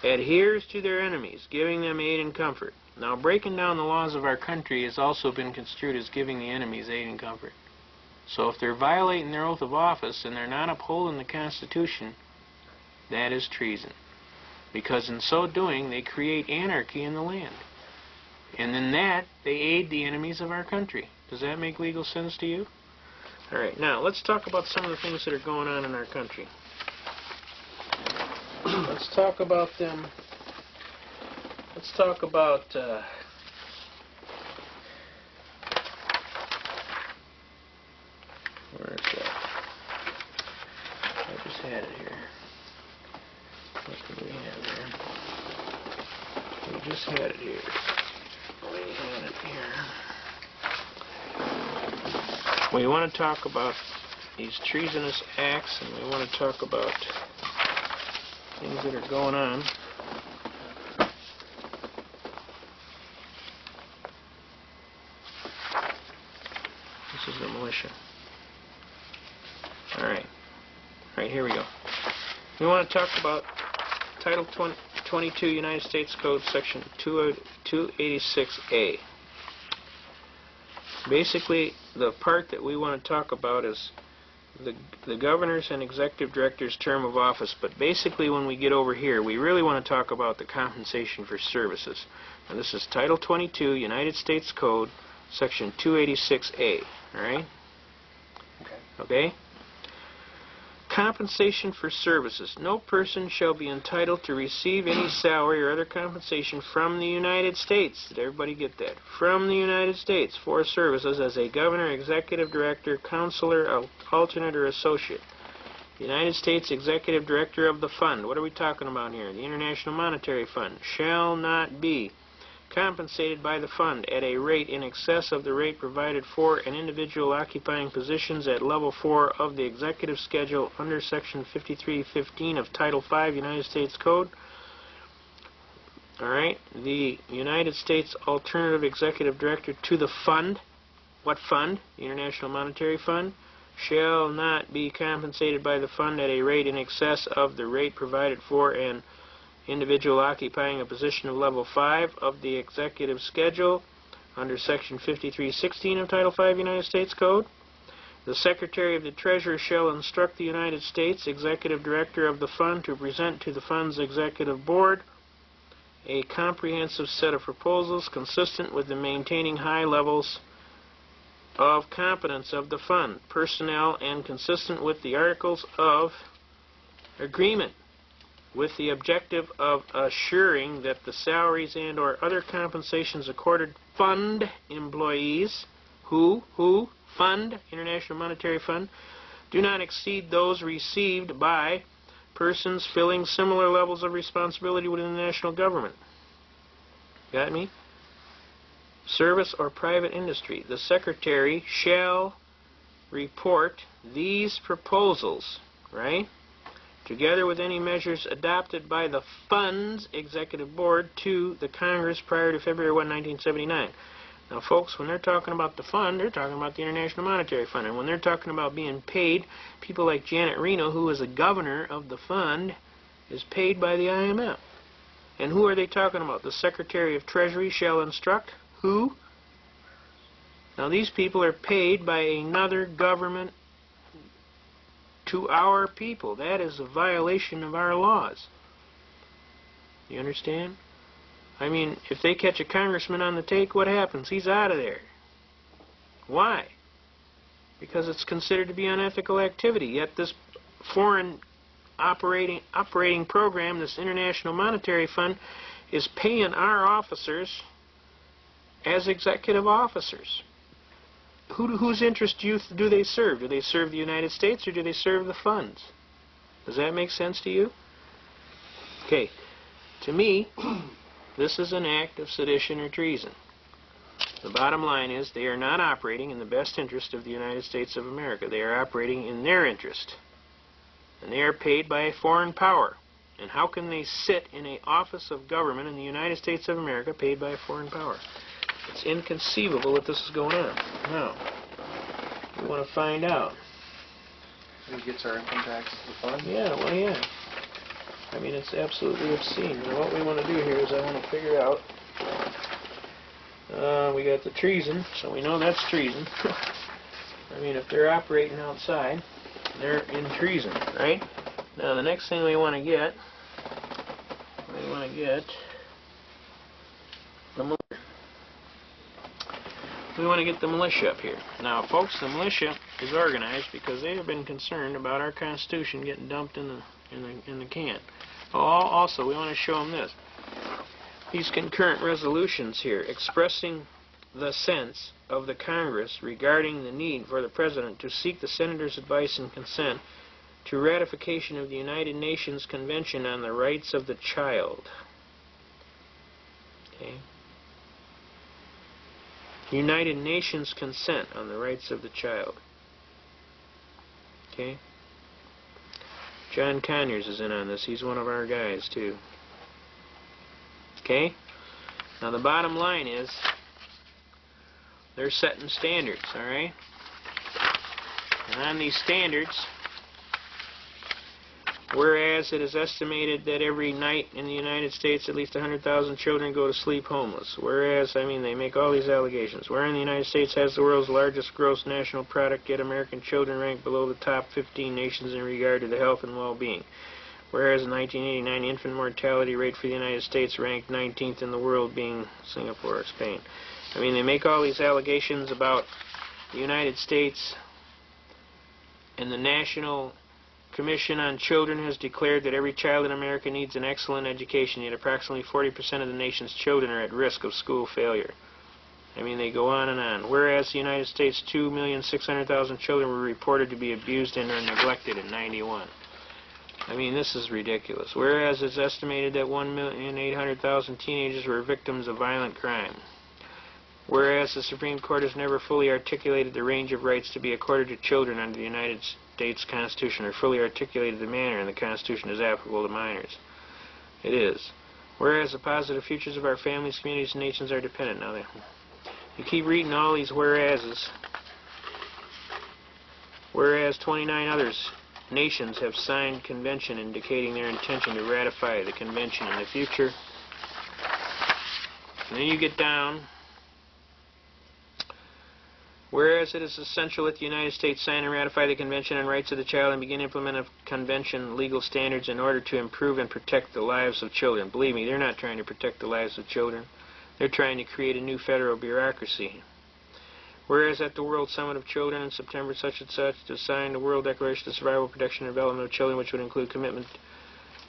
adheres to their enemies, giving them aid and comfort. Now, breaking down the laws of our country has also been construed as giving the enemies aid and comfort. So if they're violating their oath of office and they're not upholding the Constitution, that is treason. Because in so doing, they create anarchy in the land. And in that, they aid the enemies of our country. Does that make legal sense to you? All right, now let's talk about some of the things that are going on in our country. Let's talk about them. Let's talk about where is that? I just had it here. What did we have here? We just had it here. We had it here. We want to talk about these treasonous acts, and we want to talk about things that are going on. This is the militia. All right. All right, here we go. We want to talk about Title 22 United States Code, Section 286A. Basically, the part that we want to talk about is the governor's and executive director's term of office. But basically, when we get over here, we really want to talk about the compensation for services. And this is Title 22 United States Code, Section 286A. All right? Okay? Compensation for services. No person shall be entitled to receive any salary or other compensation from the United States. Did everybody get that? From the United States for services as a governor, executive director, counselor, alternate, or associate. The United States Executive Director of the Fund. What are we talking about here? The International Monetary Fund shall not be compensated by the fund at a rate in excess of the rate provided for an individual occupying positions at level 4 of the executive schedule under section 5315 of Title 5 United States Code. Alright, the United States Alternative Executive Director to the fund. What fund? The International Monetary Fund shall not be compensated by the fund at a rate in excess of the rate provided for an individual occupying a position of level 5 of the executive schedule under section 5316 of Title 5 United States Code. The Secretary of the Treasury shall instruct the United States Executive Director of the Fund to present to the Fund's Executive Board a comprehensive set of proposals consistent with the maintaining high levels of competence of the Fund, personnel, and consistent with the Articles of Agreement, with the objective of assuring that the salaries and or other compensations accorded fund employees who fund, International Monetary Fund, do not exceed those received by persons filling similar levels of responsibility within the national government. Got me? Service or private industry. The Secretary shall report these proposals, right, together with any measures adopted by the Fund's Executive Board to the Congress prior to February 1, 1979. Now, folks, when they're talking about the Fund, they're talking about the International Monetary Fund. And when they're talking about being paid, people like Janet Reno, who is a governor of the Fund, is paid by the IMF. And who are they talking about? The Secretary of Treasury shall instruct who? Now, these people are paid by another government to our people. That is a violation of our laws. You understand? I mean, if they catch a congressman on the take, what happens? He's out of there. Why? Because it's considered to be unethical activity. Yet this foreign operating program, this International Monetary Fund, is paying our officers as executive officers. Whose interest do they serve? Do they serve the United States or do they serve the funds? Does that make sense to you? Okay. To me, this is an act of sedition or treason. The bottom line is they are not operating in the best interest of the United States of America. They are operating in their interest. And they are paid by a foreign power. And how can they sit in an office of government in the United States of America paid by a foreign power? It's inconceivable that this is going on. Now, we want to find out. Who gets our income tax to the fund? Yeah, well, yeah. I mean, it's absolutely obscene. Now, what we want to do here is I want to figure out. We got the treason, so we know that's treason. I mean, if they're operating outside, they're in treason, right? Now, the next thing we want to get, we want to get the militia up here. Now, folks, the militia is organized because they have been concerned about our Constitution getting dumped in the can. Also, we want to show them this. These concurrent resolutions here expressing the sense of the Congress regarding the need for the President to seek the Senators' advice and consent to ratification of the United Nations Convention on the Rights of the Child. Okay. United Nations consent on the rights of the child. Okay? John Conyers is in on this. He's one of our guys, too. Okay? Now, the bottom line is they're setting standards, all right? And on these standards, whereas it is estimated that every night in the United States at least 100,000 children go to sleep homeless. Whereas, I mean, they make all these allegations. Wherein the United States has the world's largest gross national product, yet American children rank below the top 15 nations in regard to the health and well-being. Whereas in 1989, the infant mortality rate for the United States ranked 19th in the world, being Singapore or Spain. I mean, they make all these allegations about the United States and the national Commission on Children has declared that every child in America needs an excellent education, yet approximately 40% of the nation's children are at risk of school failure. I mean, they go on and on. Whereas the United States, 2,600,000 children were reported to be abused and or neglected in '91. I mean, this is ridiculous. Whereas it's estimated that 1,800,000 teenagers were victims of violent crime. Whereas the Supreme Court has never fully articulated the range of rights to be accorded to children under the United States Constitution, or fully articulated the manner in the Constitution is applicable to minors. It is. Whereas the positive futures of our families, communities, and nations are dependent. Now, you keep reading all these whereases. Whereas 29 others nations have signed convention indicating their intention to ratify the convention in the future. And then you get down. Whereas it is essential that the United States sign and ratify the Convention on Rights of the Child and begin implementing convention legal standards in order to improve and protect the lives of children. Believe me, they're not trying to protect the lives of children. They're trying to create a new federal bureaucracy. Whereas at the World Summit of Children in September such and such to sign the World Declaration of Survival, Protection, and Development of Children, which would include commitment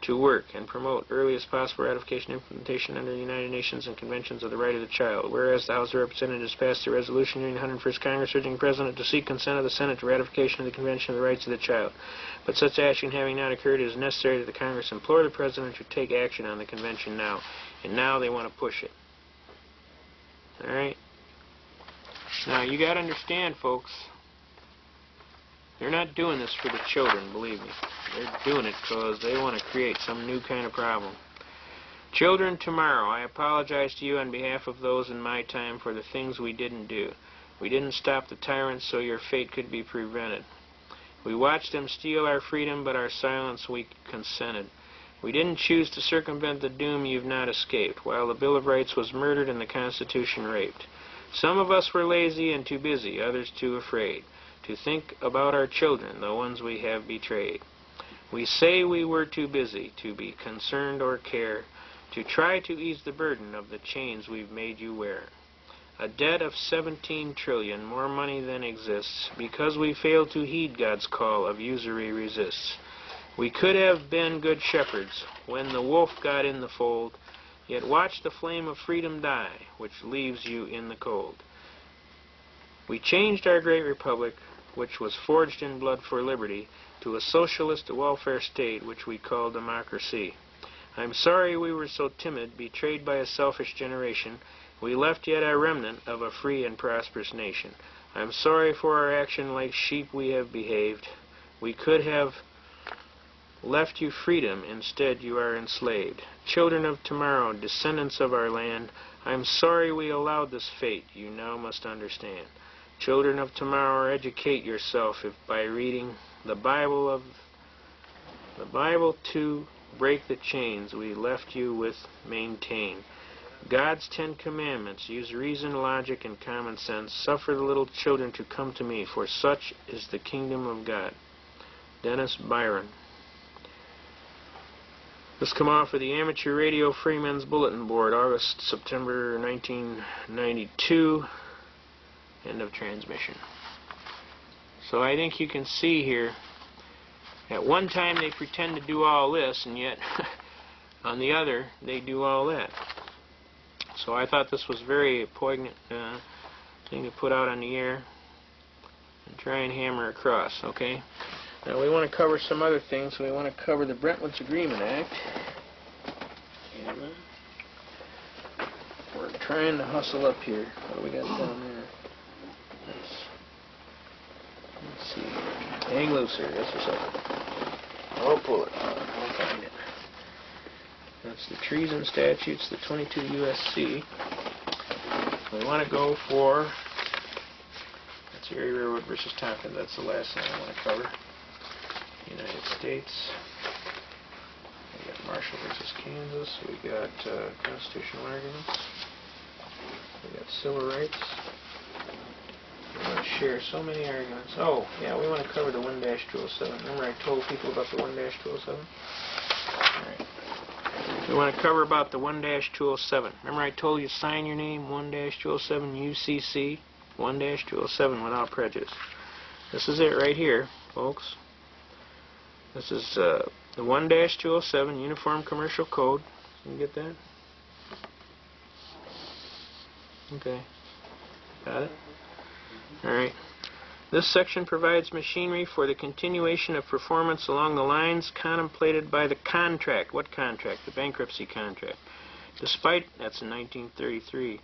to work and promote earliest possible ratification and implementation under the United Nations and Conventions of the Right of the Child. Whereas the House of Representatives passed a resolution during the 101st Congress urging the President to seek consent of the Senate to ratification of the Convention of the Rights of the Child. But such action having not occurred, it is necessary that the Congress implore the President to take action on the Convention now. And now they want to push it. Alright? Now, you got to understand, folks, they're not doing this for the children, believe me. They're doing it because they want to create some new kind of problem. Children tomorrow, I apologize to you on behalf of those in my time for the things we didn't do. We didn't stop the tyrants so your fate could be prevented. We watched them steal our freedom, but our silence we consented. We didn't choose to circumvent the doom you've not escaped, while the Bill of Rights was murdered and the Constitution raped. Some of us were lazy and too busy, others too afraid to think about our children, the ones we have betrayed. We say we were too busy to be concerned or care, to try to ease the burden of the chains we've made you wear. A debt of 17 trillion, more money than exists, because we failed to heed God's call of usury resists. We could have been good shepherds when the wolf got in the fold, yet watch the flame of freedom die, which leaves you in the cold. We changed our great republic, which was forged in blood for liberty, to a socialist welfare state which we call democracy. I'm sorry we were so timid, betrayed by a selfish generation. We left yet a remnant of a free and prosperous nation. I'm sorry for our action, like sheep we have behaved. We could have left you freedom, instead you are enslaved. Children of tomorrow, descendants of our land, I'm sorry we allowed this fate, you now must understand. Children of tomorrow, educate yourself if by reading the Bible to break the chains we left you with maintain. God's 10 Commandments, use reason, logic, and common sense. Suffer the little children to come to me, for such is the kingdom of God. Dennis Byron. This come off of the Amateur Radio Freemen's Bulletin Board, September 1992. End of transmission. So I think you can see here, at one time they pretend to do all this, and yet on the other they do all that. So I thought this was very poignant thing to put out on the air and try and hammer across, okay? Now we want to cover some other things. We want to cover the Brentwood's Agreement Act. And we're trying to hustle up here. What do we got down there? Let's see. Hang loose here, just a second. I'll pull it. I'll find it. That's the Treason Statutes, the 22 U.S.C. We want to go for, that's Erie Railroad versus Tompkins. That's the last thing I want to cover. United States. We got Marshall versus Kansas. We got constitutional arguments. We got civil rights. We want to share so many arguments. Oh, yeah, we want to cover the 1-207. Remember I told people about the 1-207? Alright. We want to cover about the 1-207. Remember I told you sign your name, 1-207 UCC, 1-207 without prejudice. This is it right here, folks. This is the 1-207 Uniform Commercial Code. You get that? Okay. Got it? Alright. This section provides machinery for the continuation of performance along the lines contemplated by the contract. What contract? The bankruptcy contract. Despite, that's in 1933,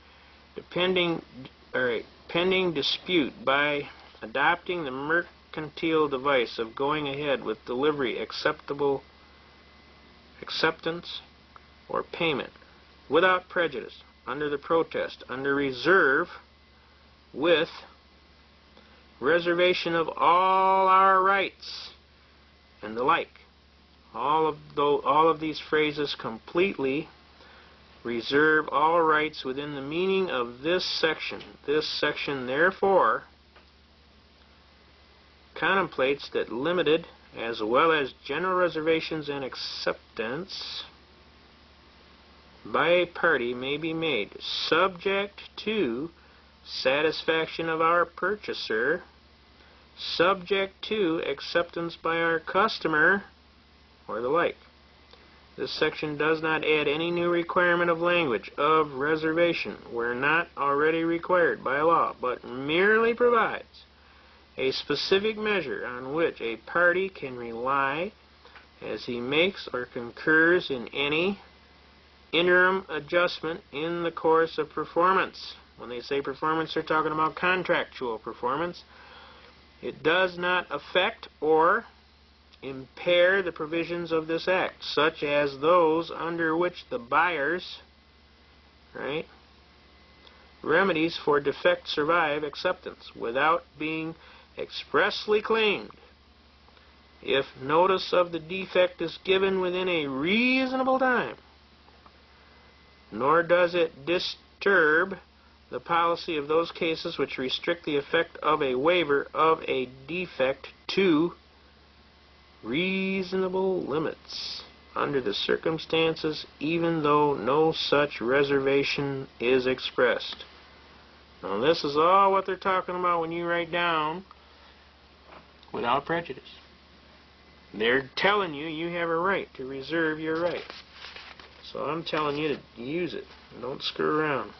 pending dispute by adopting the mercantile device of going ahead with delivery, acceptance, or payment without prejudice, under the protest, under reserve, with reservation of all our rights, and the like. All of these phrases completely reserve all rights within the meaning of this section. This section, therefore, contemplates that limited as well as general reservations and acceptance by a party may be made, subject to satisfaction of our purchaser, subject to acceptance by our customer, or the like. This section does not add any new requirement of language of reservation where not already required by law, but merely provides a specific measure on which a party can rely as he makes or concurs in any interim adjustment in the course of performance. When they say performance, they're talking about contractual performance. It does not affect or impair the provisions of this act, such as those under which the buyer's remedies for defect survive acceptance without being expressly claimed. If notice of the defect is given within a reasonable time, nor does it disturb the policy of those cases which restrict the effect of a waiver of a defect to reasonable limits under the circumstances, even though no such reservation is expressed. Now, this is all what they're talking about when you write down without prejudice. They're telling you you have a right to reserve your right. So I'm telling you to use it. Don't screw around.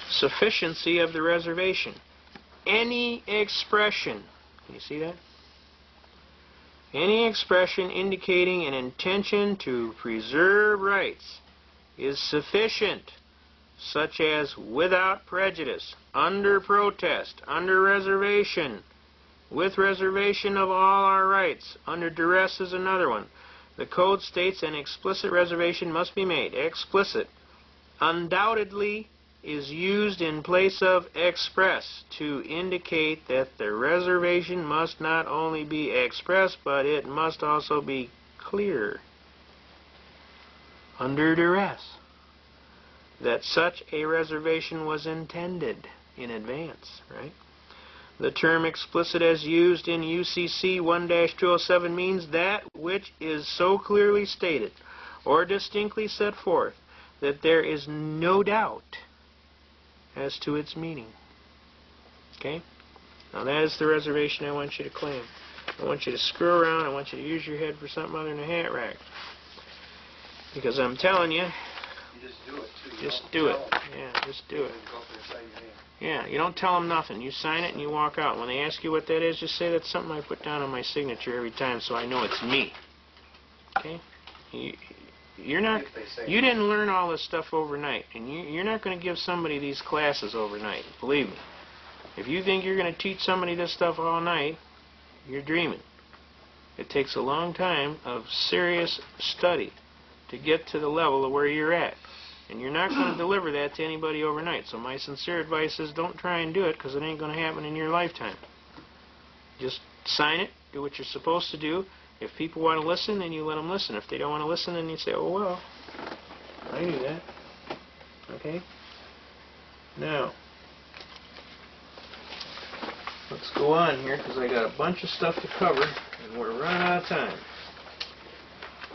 Sufficiency of the reservation. Any expression, can you see that? Any expression indicating an intention to preserve rights is sufficient, such as without prejudice, under protest, under reservation, with reservation of all our rights, under duress is another one. The Code states an explicit reservation must be made. Explicit undoubtedly is used in place of express to indicate that the reservation must not only be expressed, but it must also be clear, under duress, that such a reservation was intended in advance, right? The term explicit as used in UCC 1-207 means that which is so clearly stated or distinctly set forth that there is no doubt as to its meaning. Okay? Now that is the reservation I want you to claim. I want you to screw around. I want you to use your head for something other than a hat rack. Because I'm telling you, You just do it, too. just do it. Yeah, just do it. Yeah, you don't tell them nothing. You sign it and you walk out. When they ask you what that is, just say that's something I put down on my signature every time so I know it's me. Okay? You didn't learn all this stuff overnight, and you're not going to give somebody these classes overnight. Believe me. If you think you're going to teach somebody this stuff all night, you're dreaming. It takes a long time of serious study to get to the level of where you're at. And you're not going to deliver that to anybody overnight. So my sincere advice is don't try and do it, because it ain't going to happen in your lifetime. Just sign it, do what you're supposed to do. If people want to listen, then you let them listen. If they don't want to listen, then you say, oh, well, I knew that. Okay? Now, let's go on here, because I got a bunch of stuff to cover, and we're running out of time.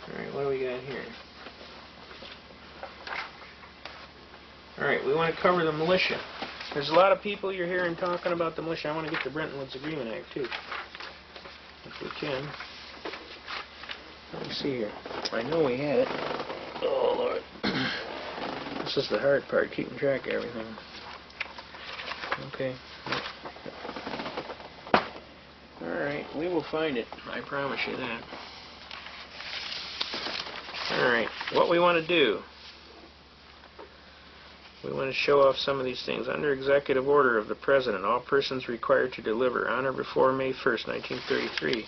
All right, what do we got here? All right, we want to cover the militia. There's a lot of people you're hearing talking about the militia. I want to get to Brenton Woods Agreement Act, too. if we can. Let me see here. I know we had it. Oh, Lord. This is the hard part, keeping track of everything. Okay. Alright, we will find it. I promise you that. Alright, what we want to do, we want to show off some of these things. Under executive order of the President, all persons required to deliver on or before May 1st, 1933.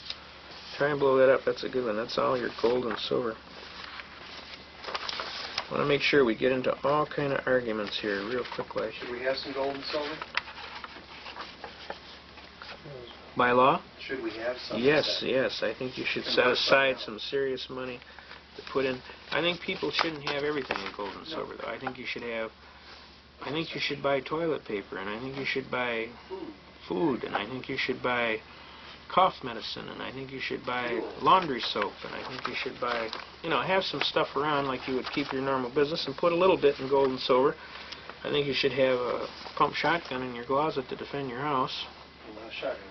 Try and blow that up. That's a good one. That's all your gold and silver. I want to make sure we get into all kind of arguments here real quickly. Should we have some gold and silver? By law? Should we have some? Yes, yes. I think you should set aside some serious money to put in. I think people shouldn't have everything in gold and silver, though. I think you should have. I think you should buy toilet paper, and I think you should buy food, and I think you should buy cough medicine, and I think you should buy laundry soap, and I think you should buy, you know, have some stuff around like you would keep your normal business, and put a little bit in gold and silver. I think you should have a pump shotgun in your closet to defend your house.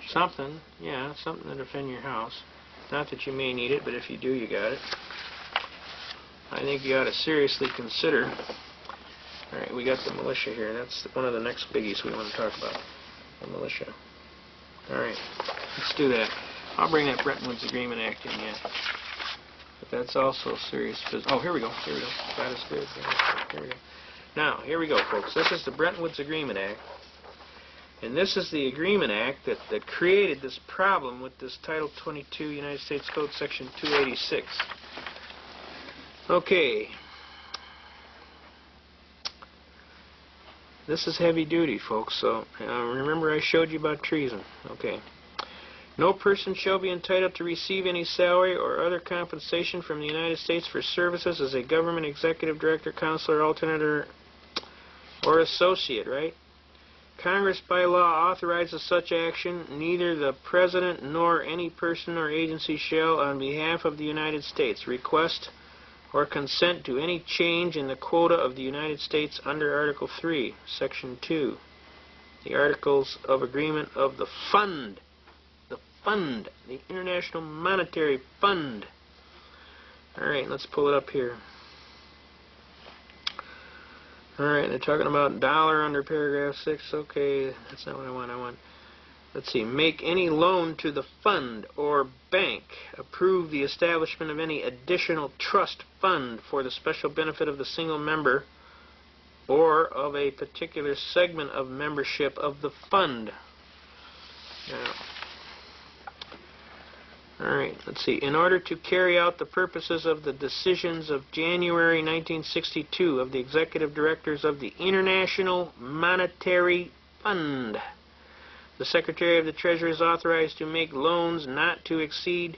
Something, yeah, something to defend your house. Not that you may need it, but if you do, you got it. I think you ought to seriously consider. Alright, we got the militia here. That's one of the next biggies we want to talk about. The militia. Alright, let's do that. I'll bring that Bretton Woods Agreement Act in yet. But that's also serious business. Oh, here we go. Here we go. That is good. Here we go. Now, here we go, folks. This is the Bretton Woods Agreement Act. And this is the Agreement Act that created this problem with this Title 22 United States Code Section 286. Okay. This is heavy duty, folks, so remember I showed you about treason. Okay. No person shall be entitled to receive any salary or other compensation from the United States for services as a government executive director, counselor, alternate, or associate, right? Congress by law authorizes such action. Neither the President nor any person or agency shall, on behalf of the United States, request or consent to any change in the quota of the United States under Article 3, Section 2, the Articles of Agreement of the Fund, the International Monetary Fund. Alright, let's pull it up here. Alright, they're talking about dollar under paragraph 6. Okay, that's not what I want. Let's see. Make any loan to the fund or bank. Approve the establishment of any additional trust fund for the special benefit of the single member or of a particular segment of membership of the fund. Now, alright, let's see. In order to carry out the purposes of the decisions of January 1962 of the Executive Directors of the International Monetary Fund, the Secretary of the Treasury is authorized to make loans not to exceed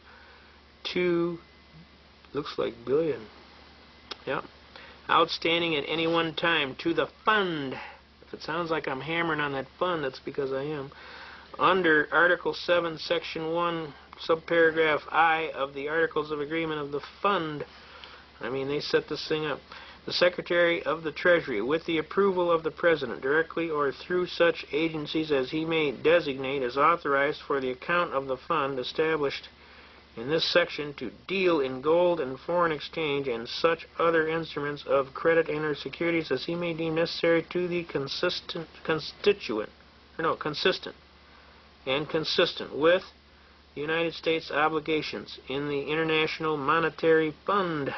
looks like billion, yep, outstanding at any one time to the fund. If it sounds like I'm hammering on that fund, that's because I am. Under Article 7, Section 1, subparagraph I of the Articles of Agreement of the Fund, I mean, they set this thing up. The Secretary of the Treasury, with the approval of the President, directly or through such agencies as he may designate, is authorized for the account of the fund established in this section to deal in gold and foreign exchange and such other instruments of credit and or securities as he may deem necessary to the consistent with the United States obligations in the International Monetary Fund.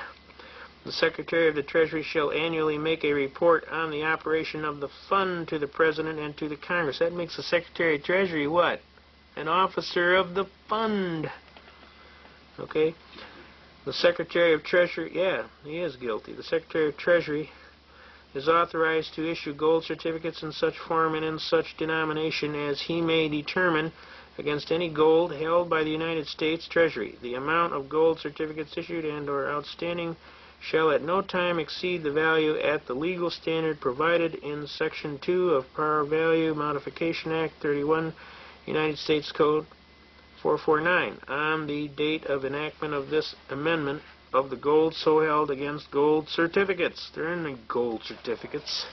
The Secretary of the Treasury shall annually make a report on the operation of the fund to the President and to the Congress. That makes the Secretary of Treasury what? An officer of the fund. Okay? The Secretary of Treasury, yeah, he is guilty. The Secretary of Treasury is authorized to issue gold certificates in such form and in such denomination as he may determine against any gold held by the United States Treasury. The amount of gold certificates issued and or outstanding shall at no time exceed the value at the legal standard provided in Section 2 of Par Value Modification Act 31, United States Code 449, on the date of enactment of this amendment of the gold so held against gold certificates. There aren't any gold certificates.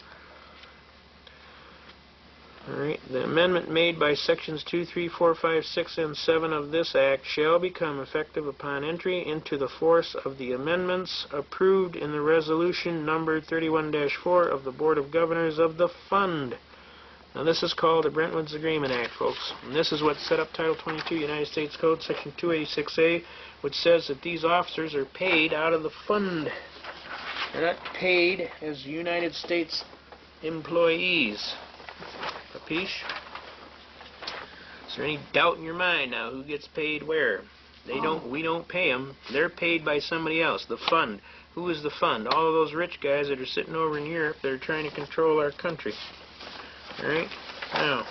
Alright, the amendment made by sections 2, 3, 4, 5, 6, and 7 of this act shall become effective upon entry into the force of the amendments approved in the resolution number 31-4 of the Board of Governors of the Fund. Now this is called the Brentwoods Agreement Act, folks. And this is what set up Title 22 United States Code, Section 286A, which says that these officers are paid out of the fund. They're not paid as United States employees. Capiche? Is there any doubt in your mind now who gets paid where? We don't pay them. They're paid by somebody else. The fund. Who is the fund? All of those rich guys that are sitting over in Europe that are trying to control our country. Alright? Now.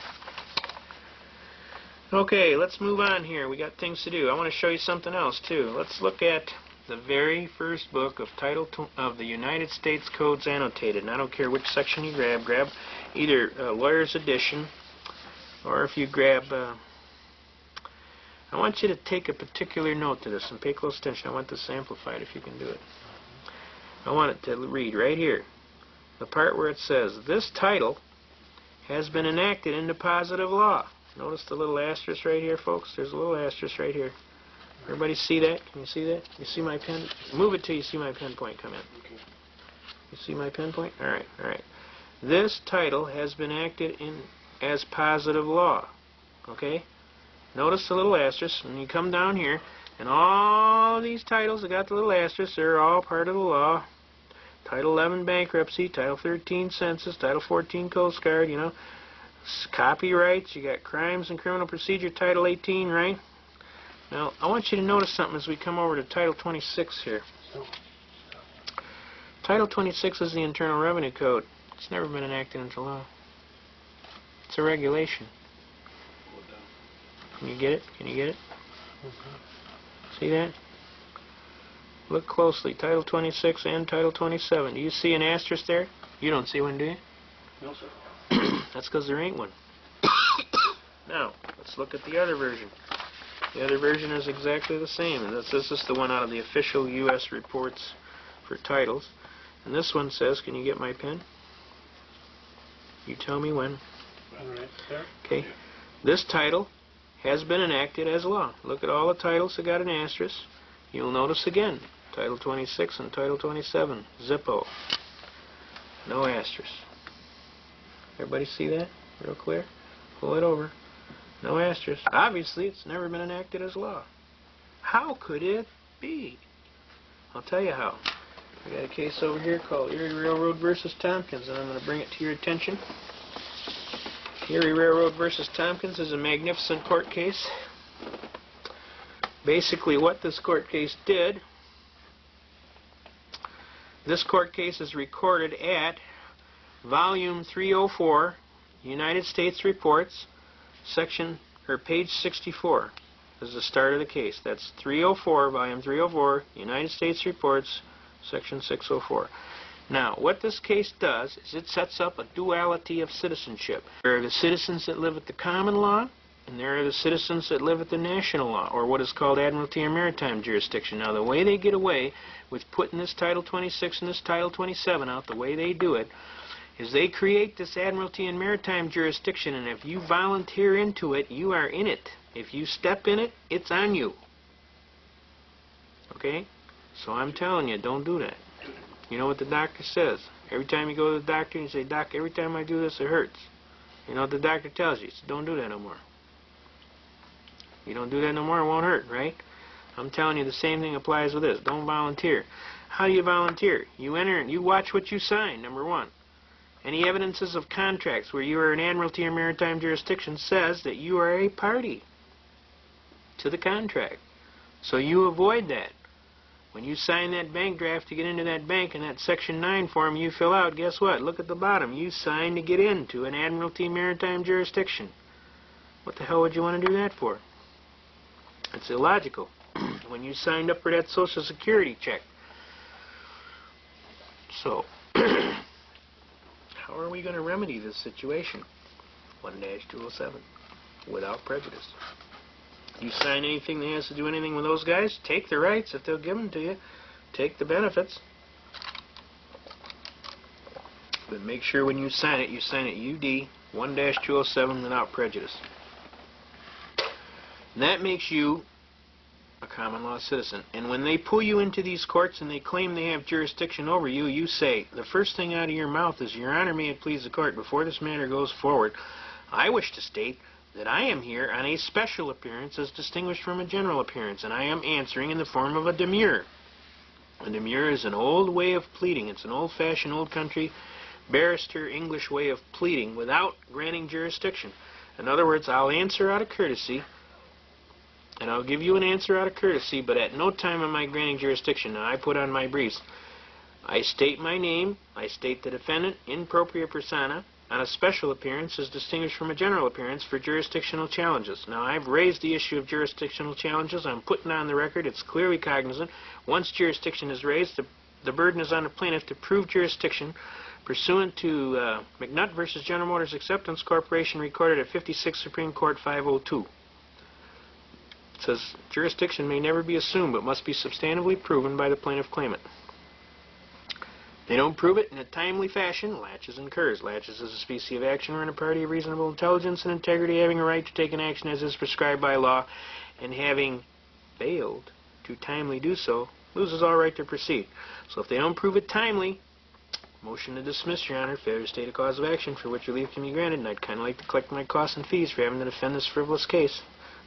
Okay, let's move on here. We got things to do. I want to show you something else too. Let's look at the very first book of of the United States Codes Annotated. And I don't care which section you grab. Grab either Lawyer's Edition, or if you grab... I want you to take a particular note to this and pay close attention. I want this amplified if you can do it. I want it to read right here. The part where it says, this title has been enacted into positive law. Notice the little asterisk right here, folks? There's a little asterisk right here. Everybody see that? Can you see that? You see my pen? Move it till you see my pen point come in. You see my pen point? Alright, alright. This title has been enacted in as positive law. Okay? Notice the little asterisk. When you come down here, and all these titles that got the little asterisk, they're all part of the law. Title 11 Bankruptcy, Title 13 Census, Title 14 Coast Guard, you know. Copyrights, you got Crimes and Criminal Procedure, Title 18, right? Now, I want you to notice something as we come over to Title 26 here. Title 26 is the Internal Revenue Code. It's never been enacted into law. It's a regulation. Can you get it? Can you get it? See that? Look closely. Title 26 and Title 27. Do you see an asterisk there? You don't see one, do you? No, sir. That's because there ain't one. Now, let's look at the other version. The other version is exactly the same. And this is the one out of the official U.S. reports for titles. And this one says, can you get my pen? You tell me when. Right there. Okay. This title has been enacted as law. Look at all the titles that got an asterisk. You'll notice again, Title 26 and Title 27, Zippo. No asterisk. Everybody see that? Real clear? Pull it over. No asterisk. Obviously, it's never been enacted as law. How could it be? I'll tell you how. I got a case over here called Erie Railroad versus Tompkins, and I'm going to bring it to your attention. Erie Railroad versus Tompkins is a magnificent court case. Basically, what this court case did, this court case is recorded at Volume 304, United States Reports, page 64. This is the start of the case. That's 304, Volume 304, United States Reports, Section 604. Now, what this case does is it sets up a duality of citizenship. There are the citizens that live at the common law, and there are the citizens that live at the national law, or what is called Admiralty and Maritime Jurisdiction. Now, the way they get away with putting this Title 26 and this Title 27 out, the way they do it, is they create this Admiralty and Maritime Jurisdiction, and if you volunteer into it, you are in it. If you step in it, it's on you. Okay? So I'm telling you, don't do that. You know what the doctor says? Every time you go to the doctor and you say, Doc, every time I do this, it hurts. You know what the doctor tells you? It's, don't do that no more. You don't do that no more, it won't hurt, right? I'm telling you the same thing applies with this. Don't volunteer. How do you volunteer? You enter and you watch what you sign, number one. Any evidences of contracts where you are an Admiralty or Maritime Jurisdiction says that you are a party to the contract. So you avoid that. When you sign that bank draft to get into that bank and that Section 9 form you fill out, guess what? Look at the bottom. You sign to get into an Admiralty Maritime Jurisdiction. What the hell would you want to do that for? It's illogical. When you signed up for that Social Security check. So, how are we going to remedy this situation? 1-207. Without prejudice. You sign anything that has to do anything with those guys, take the rights if they'll give them to you. Take the benefits. But make sure when you sign it UD 1-207 without prejudice. And that makes you a common law citizen. And when they pull you into these courts and they claim they have jurisdiction over you, you say, the first thing out of your mouth is, Your Honor, may it please the court, before this matter goes forward, I wish to state that I am here on a special appearance as distinguished from a general appearance, and I am answering in the form of a demurrer. A demurrer is an old way of pleading. It's an old-fashioned, old-country, barrister English way of pleading without granting jurisdiction. In other words, I'll answer out of courtesy, and I'll give you an answer out of courtesy, but at no time am I granting jurisdiction. Now, I put on my briefs, I state my name, I state the defendant in propria persona, on a special appearance as distinguished from a general appearance for jurisdictional challenges. Now, I've raised the issue of jurisdictional challenges. I'm putting on the record. It's clearly cognizant. Once jurisdiction is raised, the burden is on the plaintiff to prove jurisdiction pursuant to McNutt v. General Motors Acceptance Corporation, recorded at 56 Supreme Court 502. It says, jurisdiction may never be assumed, but must be substantively proven by the plaintiff claimant. They don't prove it in a timely fashion, laches incurs. Laches is a species of action wherein a party of reasonable intelligence and integrity having a right to take an action as is prescribed by law, and having failed to timely do so, loses all right to proceed. So if they don't prove it timely, motion to dismiss, Your Honor, failure to state a cause of action for which relief can be granted, and I'd kind of like to collect my costs and fees for having to defend this frivolous case.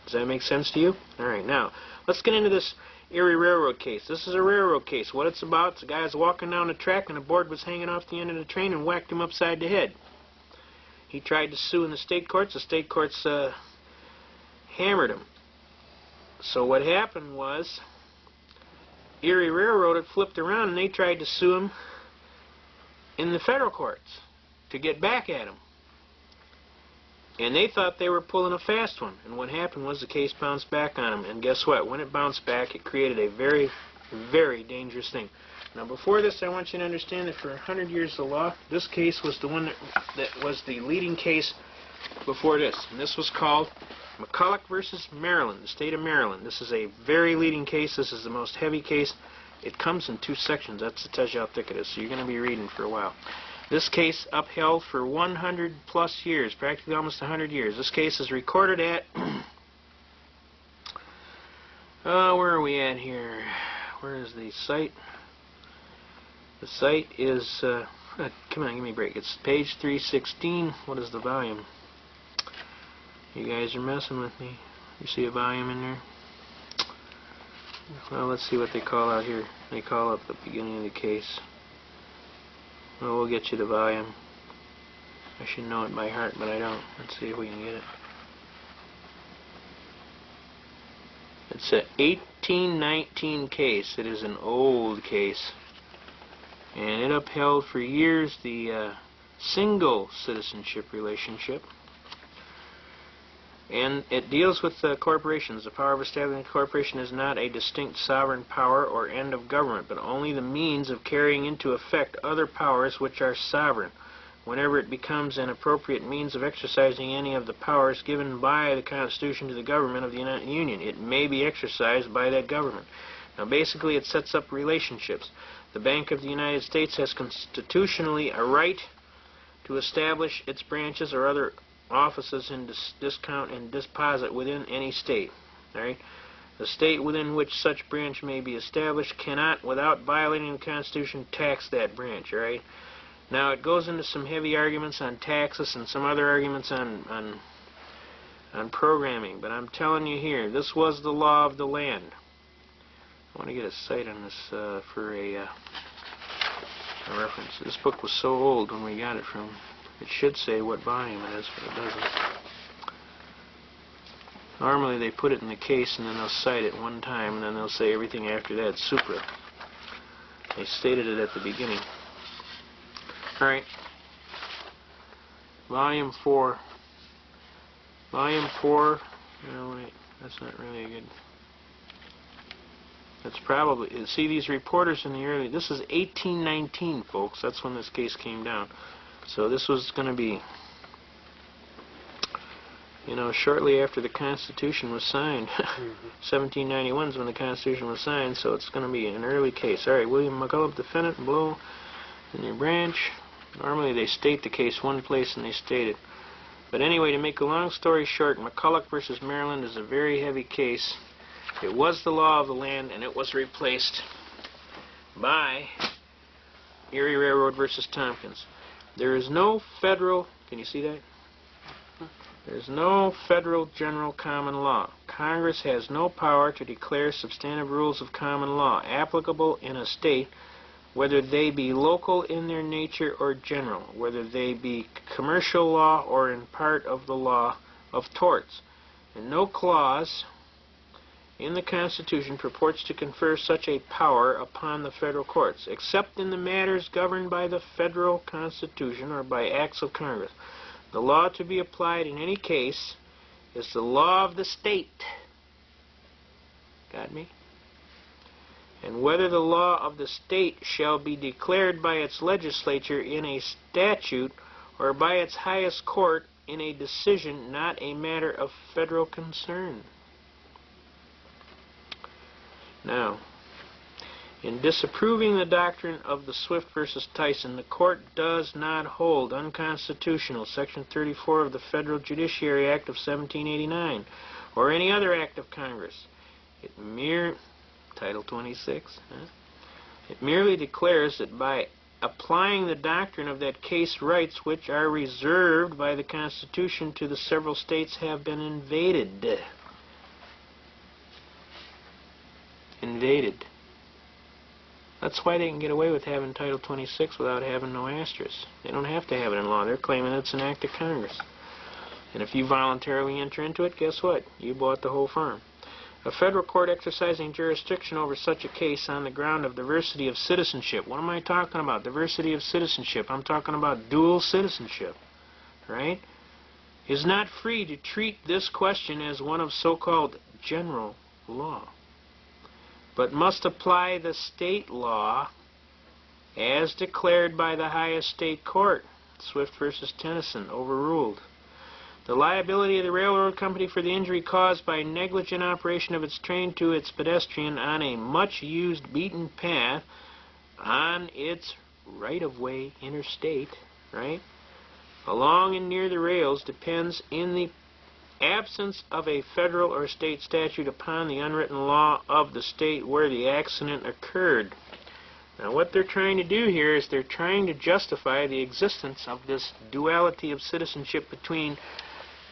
Does that make sense to you? All right, now, let's get into this Erie Railroad case. This is a railroad case. What it's about, it's a guy was walking down the track and a board was hanging off the end of the train and whacked him upside the head. He tried to sue in the state courts. The state courts hammered him. So what happened was Erie Railroad had flipped around and they tried to sue him in the federal courts to get back at him. And they thought they were pulling a fast one. And what happened was the case bounced back on them. And guess what? When it bounced back, it created a very, very dangerous thing. Now, before this, I want you to understand that for 100 years of law, this case was the one that was the leading case before this. And this was called McCulloch versus Maryland, the state of Maryland. This is a very leading case. This is the most heavy case. It comes in 2 sections. That tells you how thick it is. So you're going to be reading for a while. This case upheld for 100 plus years, practically almost 100 years. This case is recorded at, where are we at here? Where is the site? The site is, come on, give me a break. It's page 316. What is the volume? You guys are messing with me. You see a volume in there? Well, let's see what they call out here. They call up the beginning of the case. Well, we'll get you the volume. I should know it by heart, but I don't. Let's see if we can get it. It's an 1819 case. It is an old case. And it upheld for years the single citizenship relationship. And it deals with corporations. The power of establishing a corporation is not a distinct sovereign power or end of government, but only the means of carrying into effect other powers which are sovereign. Whenever it becomes an appropriate means of exercising any of the powers given by the Constitution to the government of the United Union, it may be exercised by that government. Now, basically, it sets up relationships. The Bank of the United States has constitutionally a right to establish its branches or other offices in discount and deposit within any state. All right? The state within which such branch may be established cannot, without violating the Constitution, tax that branch. All right? Now, it goes into some heavy arguments on taxes and some other arguments on programming, but I'm telling you here, this was the law of the land. I want to get a cite on this for a reference. This book was so old when we got it from. It should say what volume it is, but it doesn't. Normally they put it in the case and then they'll cite it one time and then they'll say everything after that, supra. They stated it at the beginning. Alright. Volume 4. Volume 4. No, wait. That's not really a good... That's probably... See, these reporters in the early... This is 1819, folks. That's when this case came down. So this was going to be, you know, shortly after the Constitution was signed. 1791 is when the Constitution was signed, so it's going to be an early case. All right, William McCulloch, defendant, below in your branch. Normally they state the case one place and they state it. But anyway, to make a long story short, McCulloch versus Maryland is a very heavy case. It was the law of the land, and it was replaced by Erie Railroad versus Tompkins. There is no federal, can you see that? There's no federal general common law. Congress has no power to declare substantive rules of common law applicable in a state, whether they be local in their nature or general, whether they be commercial law or in part of the law of torts. And no clause in the Constitution purports to confer such a power upon the federal courts, except in the matters governed by the federal Constitution or by acts of Congress. The law to be applied in any case is the law of the state. Got me? And whether the law of the state shall be declared by its legislature in a statute or by its highest court in a decision not a matter of federal concern. Now, in disapproving the doctrine of the Swift versus Tyson, the court does not hold unconstitutional Section 34 of the Federal Judiciary Act of 1789 or any other act of Congress. Title 26. It merely declares that by applying the doctrine of that case, rights which are reserved by the Constitution to the several states have been invaded. Invaded. That's why they can get away with having Title 26 without having no asterisk. They don't have to have it in law. They're claiming it's an act of Congress. And if you voluntarily enter into it, guess what? You bought the whole farm. A federal court exercising jurisdiction over such a case on the ground of diversity of citizenship. What am I talking about? Diversity of citizenship. I'm talking about dual citizenship. Right? Is not free to treat this question as one of so-called general law, but must apply the state law as declared by the highest state court. Swift versus Tennyson, overruled. The liability of the railroad company for the injury caused by negligent operation of its train to its pedestrian on a much-used beaten path on its right-of-way interstate, right, along and near the rails depends in the absence of a federal or state statute upon the unwritten law of the state where the accident occurred. Now what they're trying to do here is they're trying to justify the existence of this duality of citizenship between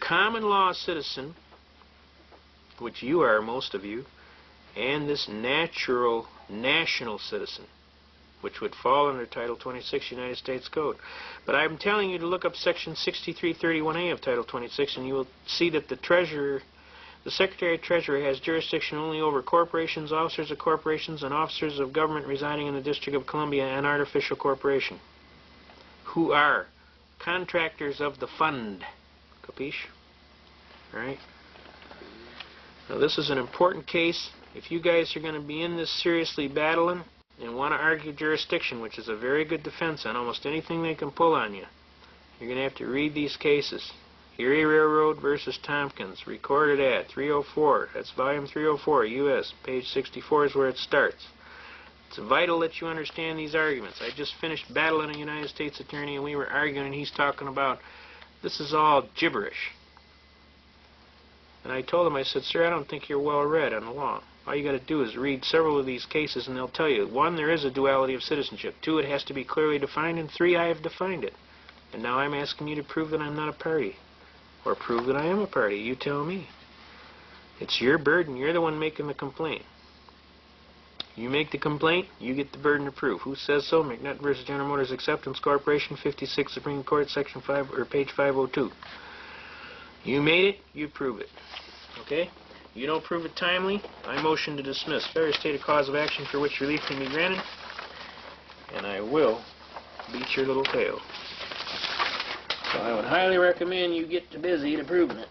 common law citizen, which you are, most of you, and this natural national citizen, which would fall under Title 26 United States Code. But I'm telling you to look up Section 6331A of Title 26, and you will see that the Secretary of Treasury has jurisdiction only over corporations, officers of corporations, and officers of government residing in the District of Columbia and artificial corporation, who are contractors of the fund. Capiche? All right? Now this is an important case. If you guys are going to be in this seriously battling and want to argue jurisdiction, which is a very good defense on almost anything they can pull on you, you're going to have to read these cases. Erie Railroad versus Tompkins, recorded at 304. That's volume 304, U.S. Page 64 is where it starts. It's vital that you understand these arguments. I just finished battling a United States attorney, and we were arguing, and he's talking about this is all gibberish. And I told him, I said, sir, I don't think you're well read on the law. All you got to do is read several of these cases, and they'll tell you, 1, there is a duality of citizenship. 2, it has to be clearly defined. And 3, I have defined it. And now I'm asking you to prove that I'm not a party. Or prove that I am a party. You tell me. It's your burden. You're the one making the complaint. You make the complaint, you get the burden of proof. Who says so? McNutt versus General Motors Acceptance Corporation, 56 Supreme Court, Section 5, or page 502. You made it, you prove it. Okay? You don't prove it timely, I motion to dismiss. Failure to state a cause of action for which relief can be granted, and I will beat your little tail. So I would highly recommend you get to busy to proving it.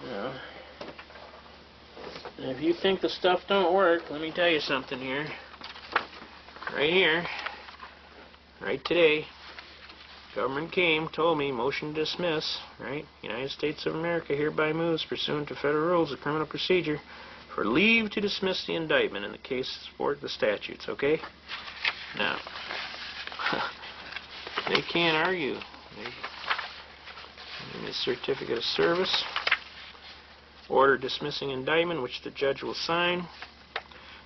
Now, if you think the stuff don't work, let me tell you something here. Right here, right today, government came, told me, motion to dismiss, right? United States of America hereby moves, pursuant to federal rules of criminal procedure, for leave to dismiss the indictment in the case for the statutes, okay? Now, they can't argue. And his certificate of service. Order dismissing indictment, which the judge will sign.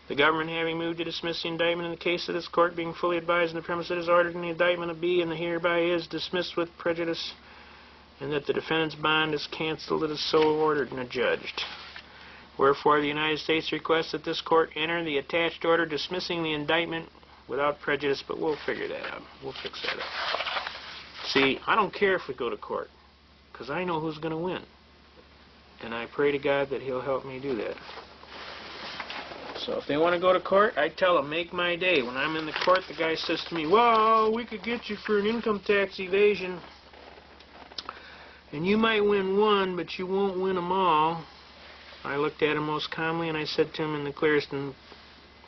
The government having moved to dismiss the indictment in the case of this court being fully advised in the premise that is ordered in the indictment of B and the hereby is dismissed with prejudice, and that the defendant's bond is canceled, it is so ordered and adjudged. Wherefore, the United States requests that this court enter the attached order dismissing the indictment without prejudice, but we'll figure that out. We'll fix that up. See, I don't care if we go to court, because I know who's going to win. And I pray to God that He'll help me do that. So if they want to go to court, I tell them, make my day. When I'm in the court, the guy says to me, well, we could get you for an income tax evasion, and you might win one, but you won't win them all. I looked at him most calmly, and I said to him in the clearest and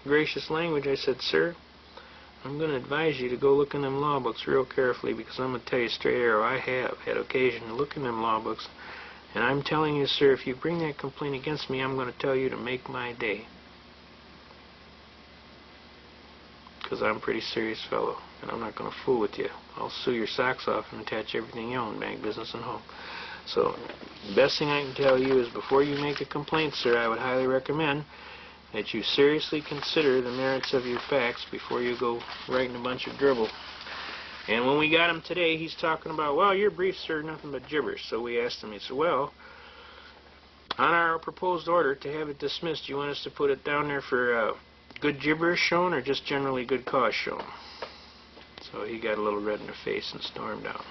gracious language, I said, sir, I'm going to advise you to go look in them law books real carefully, because I'm going to tell you straight arrow, I have had occasion to look in them law books, and I'm telling you, sir, if you bring that complaint against me, I'm going to tell you to make my day. Because I'm a pretty serious fellow, and I'm not going to fool with you. I'll sue your socks off and attach everything you own, bank, business, and home. So, the best thing I can tell you is before you make a complaint, sir, I would highly recommend that you seriously consider the merits of your facts before you go writing a bunch of dribble. And when we got him today, he's talking about, well, your briefs are nothing but gibberish. So we asked him, he said, well, on our proposed order to have it dismissed, do you want us to put it down there for good gibberish shown or just generally good cause shown? So he got a little red in the face and stormed out.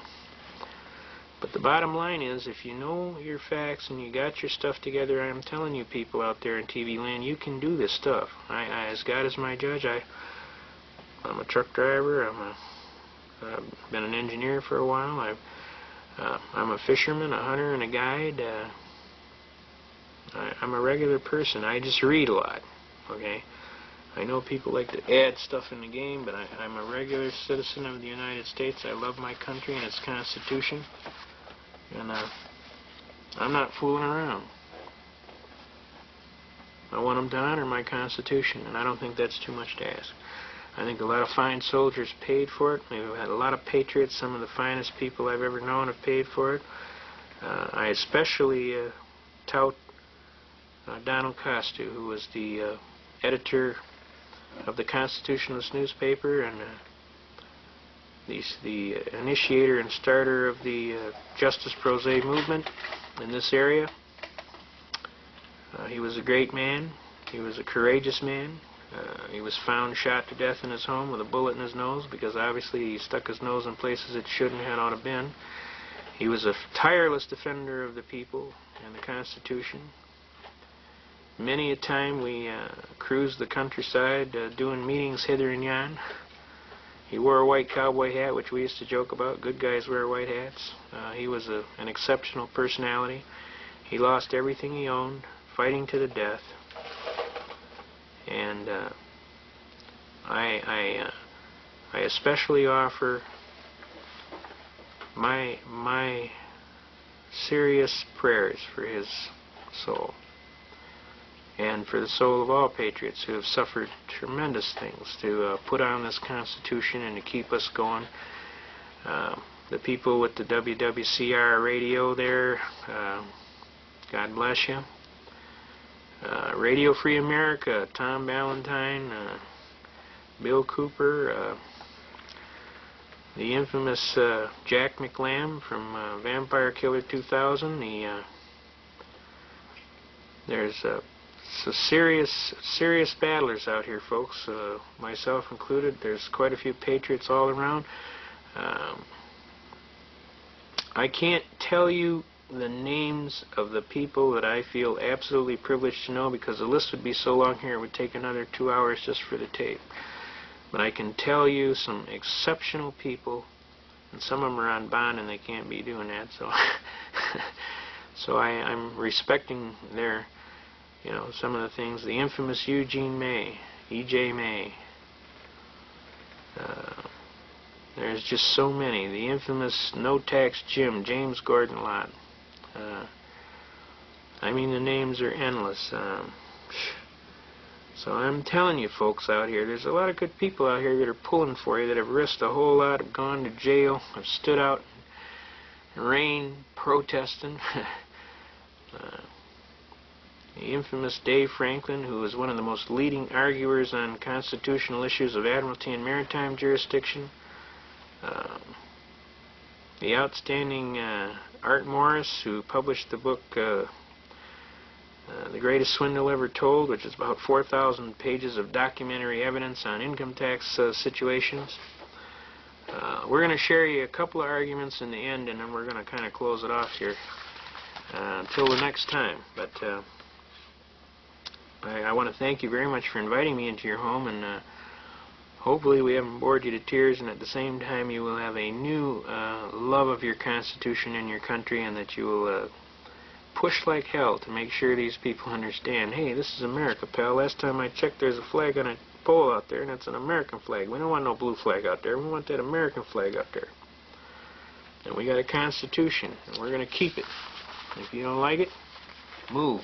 But the bottom line is, if you know your facts and you got your stuff together, I'm telling you people out there in TV land, you can do this stuff. As God is my judge, I'm a truck driver, I've been an engineer for a while, I'm a fisherman, a hunter, and a guide. I'm a regular person. I just read a lot, okay? I know people like to add stuff in the game, but I'm a regular citizen of the United States. I love my country and its Constitution. And I'm not fooling around. I want them to honor my Constitution, and I don't think that's too much to ask. I think a lot of fine soldiers paid for it. We've had a lot of patriots. Some of the finest people I've ever known have paid for it. I especially tout Donald Costu, who was the editor of the Constitutionalist newspaper and the initiator and starter of the Justice Pro Se movement in this area. He was a great man. He was a courageous man. He was found shot to death in his home with a bullet in his nose because obviously he stuck his nose in places it shouldn't have ought to been. He was a tireless defender of the people and the Constitution. Many a time we cruised the countryside doing meetings hither and yon. He wore a white cowboy hat, which we used to joke about. Good guys wear white hats. He was an exceptional personality. He lost everything he owned, fighting to the death. And I especially offer my serious prayers for his soul, and for the soul of all patriots who have suffered tremendous things to put on this Constitution and to keep us going. The people with the WWCR radio there, God bless you. Radio Free America, Tom Ballantyne, Bill Cooper, the infamous Jack McLam from Vampire Killer 2000. There's so serious battlers out here, folks, myself included. There's quite a few patriots all around. I can't tell you the names of the people that I feel absolutely privileged to know because the list would be so long here it would take another 2 hours just for the tape. But I can tell you some exceptional people, and some of them are on bond and they can't be doing that, so so I'm respecting their, you know, some of the things. The infamous Eugene May, E.J. May. There's just so many. The infamous No Tax Jim, James Gordon Lott. I mean, the names are endless. So I'm telling you folks out here, there's a lot of good people out here that are pulling for you, that have risked a whole lot, have gone to jail, have stood out rain protesting. The infamous Dave Franklin, who was one of the most leading arguers on constitutional issues of admiralty and maritime jurisdiction. The outstanding Art Morris, who published the book The Greatest Swindle Ever Told, which is about 4,000 pages of documentary evidence on income tax situations. We're going to share you a couple of arguments in the end, and then we're going to kind of close it off here until the next time. But I want to thank you very much for inviting me into your home, and hopefully we haven't bored you to tears, and at the same time you will have a new love of your Constitution and your country, and that you will push like hell to make sure these people understand, hey, this is America, pal. Last time I checked, there's a flag on a pole out there, and that's an American flag. We don't want no blue flag out there. We want that American flag out there. And we got a Constitution, and we're going to keep it. If you don't like it, move.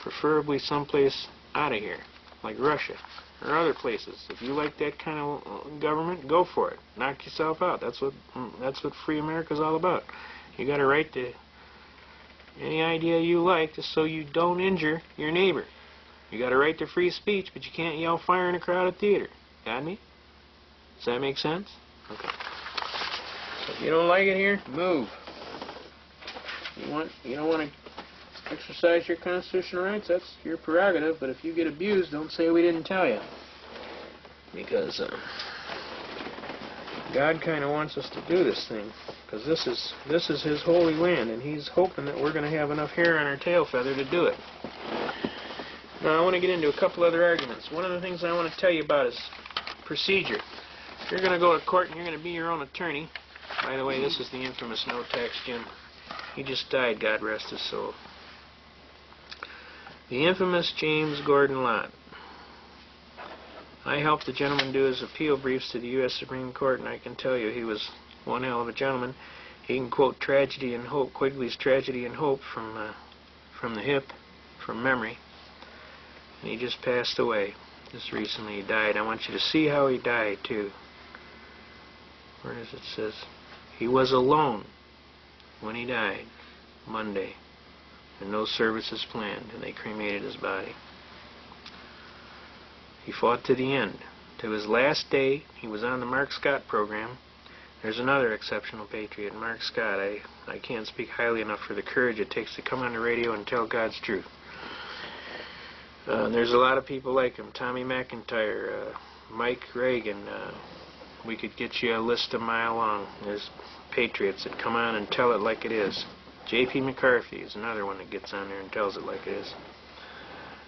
Preferably someplace out of here, like Russia or other places. If you like that kind of government, go for it. Knock yourself out. That's what free America's all about. You got a right to any idea you like, just so you don't injure your neighbor. You got a right to free speech, but you can't yell fire in a crowded theater. Got me? Does that make sense? Okay. So if you don't like it here, move. You don't want to exercise your constitutional rights, that's your prerogative, but if you get abused, don't say we didn't tell you. Because God kind of wants us to do this thing, because this is His holy land, and He's hoping that we're going to have enough hair on our tail feather to do it. Now I want to get into a couple other arguments. One of the things I want to tell you about is procedure. You're going to go to court and you're going to be your own attorney. By the way, this is the infamous No Tax Jim. He just died, God rest his soul. The infamous James Gordon Lott. I helped the gentleman do his appeal briefs to the U.S. Supreme Court, and I can tell you he was one hell of a gentleman. He can quote Tragedy and Hope, Quigley's Tragedy and Hope from the hip, from memory. And he just passed away. Just recently he died. I want you to see how he died, too. Where does it says? He was alone when he died, Monday. And no services planned, and they cremated his body. He fought to the end. To his last day, he was on the Mark Scott program. There's another exceptional patriot, Mark Scott. I can't speak highly enough for the courage it takes to come on the radio and tell God's truth. There's a lot of people like him. Tommy McIntyre, Mike Reagan. We could get you a list a mile long. There's patriots that come on and tell it like it is. J.P. McCarthy is another one that gets on there and tells it like it is.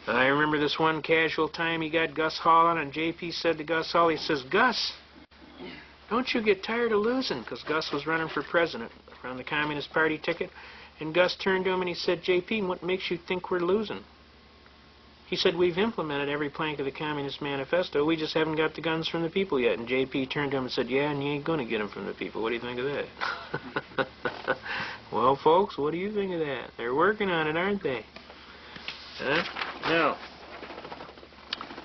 I remember this one casual time he got Gus Hall on, and J.P. said to Gus Hall, he says, Gus, don't you get tired of losing? Because Gus was running for president on the Communist Party ticket. And Gus turned to him and he said, J.P., what makes you think we're losing? He said, we've implemented every plank of the Communist Manifesto. We just haven't got the guns from the people yet. And J.P. turned to him and said, yeah, and you ain't going to get them from the people. What do you think of that? Well, folks, what do you think of that? They're working on it, aren't they? Huh? Now,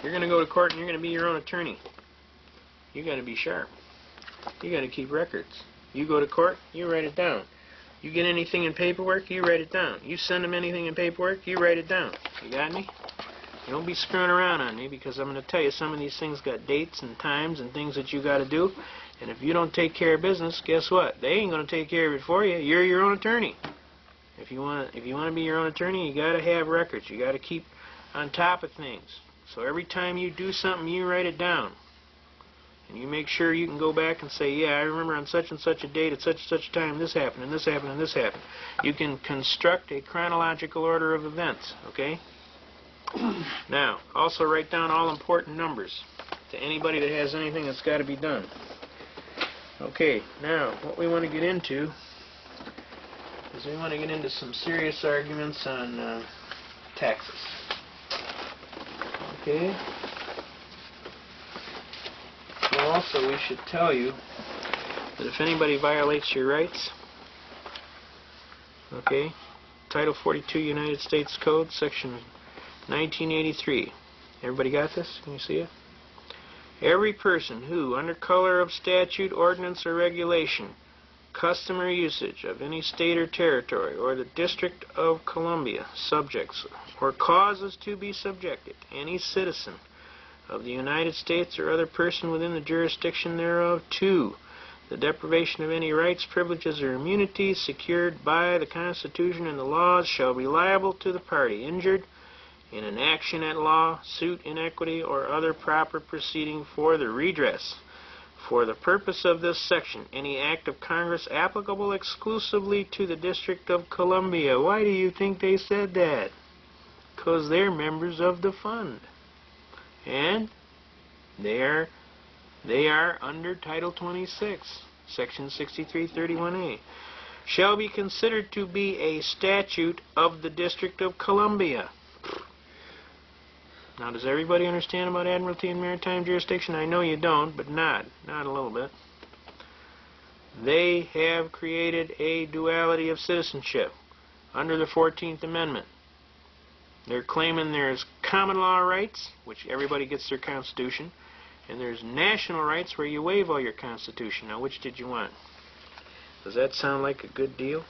you're going to go to court and you're going to be your own attorney. You got to be sharp. You got to keep records. You go to court, you write it down. You get anything in paperwork, you write it down. You send them anything in paperwork, you write it down. You got me? You don't be screwing around on me, because I'm going to tell you some of these things got dates and times and things that you got to do. And if you don't take care of business, guess what? They ain't going to take care of it for you. You're your own attorney. If you want to be your own attorney, you got to have records. You got to keep on top of things. So every time you do something, you write it down. And you make sure you can go back and say, yeah, I remember on such and such a date at such and such a time this happened and this happened and this happened. You can construct a chronological order of events, okay? Now, also write down all important numbers to anybody that has anything that's got to be done. Okay, now, what we want to get into is we want to get into some serious arguments on taxes. Okay? Well, also, we should tell you that if anybody violates your rights, okay, Title 42 United States Code, Section 1983. Everybody got this? Can you see it? Every person who, under color of statute, ordinance, or regulation, custom, or usage of any state or territory or the District of Columbia subjects or causes to be subjected any citizen of the United States or other person within the jurisdiction thereof to the deprivation of any rights, privileges, or immunities secured by the Constitution and the laws shall be liable to the party injured in an action at law, suit in equity, or other proper proceeding for the redress. For the purpose of this section, any act of Congress applicable exclusively to the District of Columbia. Why do you think they said that? Because they're members of the fund. And they are under Title 26, Section 6331A. Shall be considered to be a statute of the District of Columbia. Now, does everybody understand about Admiralty and Maritime Jurisdiction? I know you don't, but not a little bit. They have created a duality of citizenship under the 14th Amendment. They're claiming there's common law rights, which everybody gets their Constitution, and there's national rights where you waive all your Constitution. Now, which did you want? Does that sound like a good deal?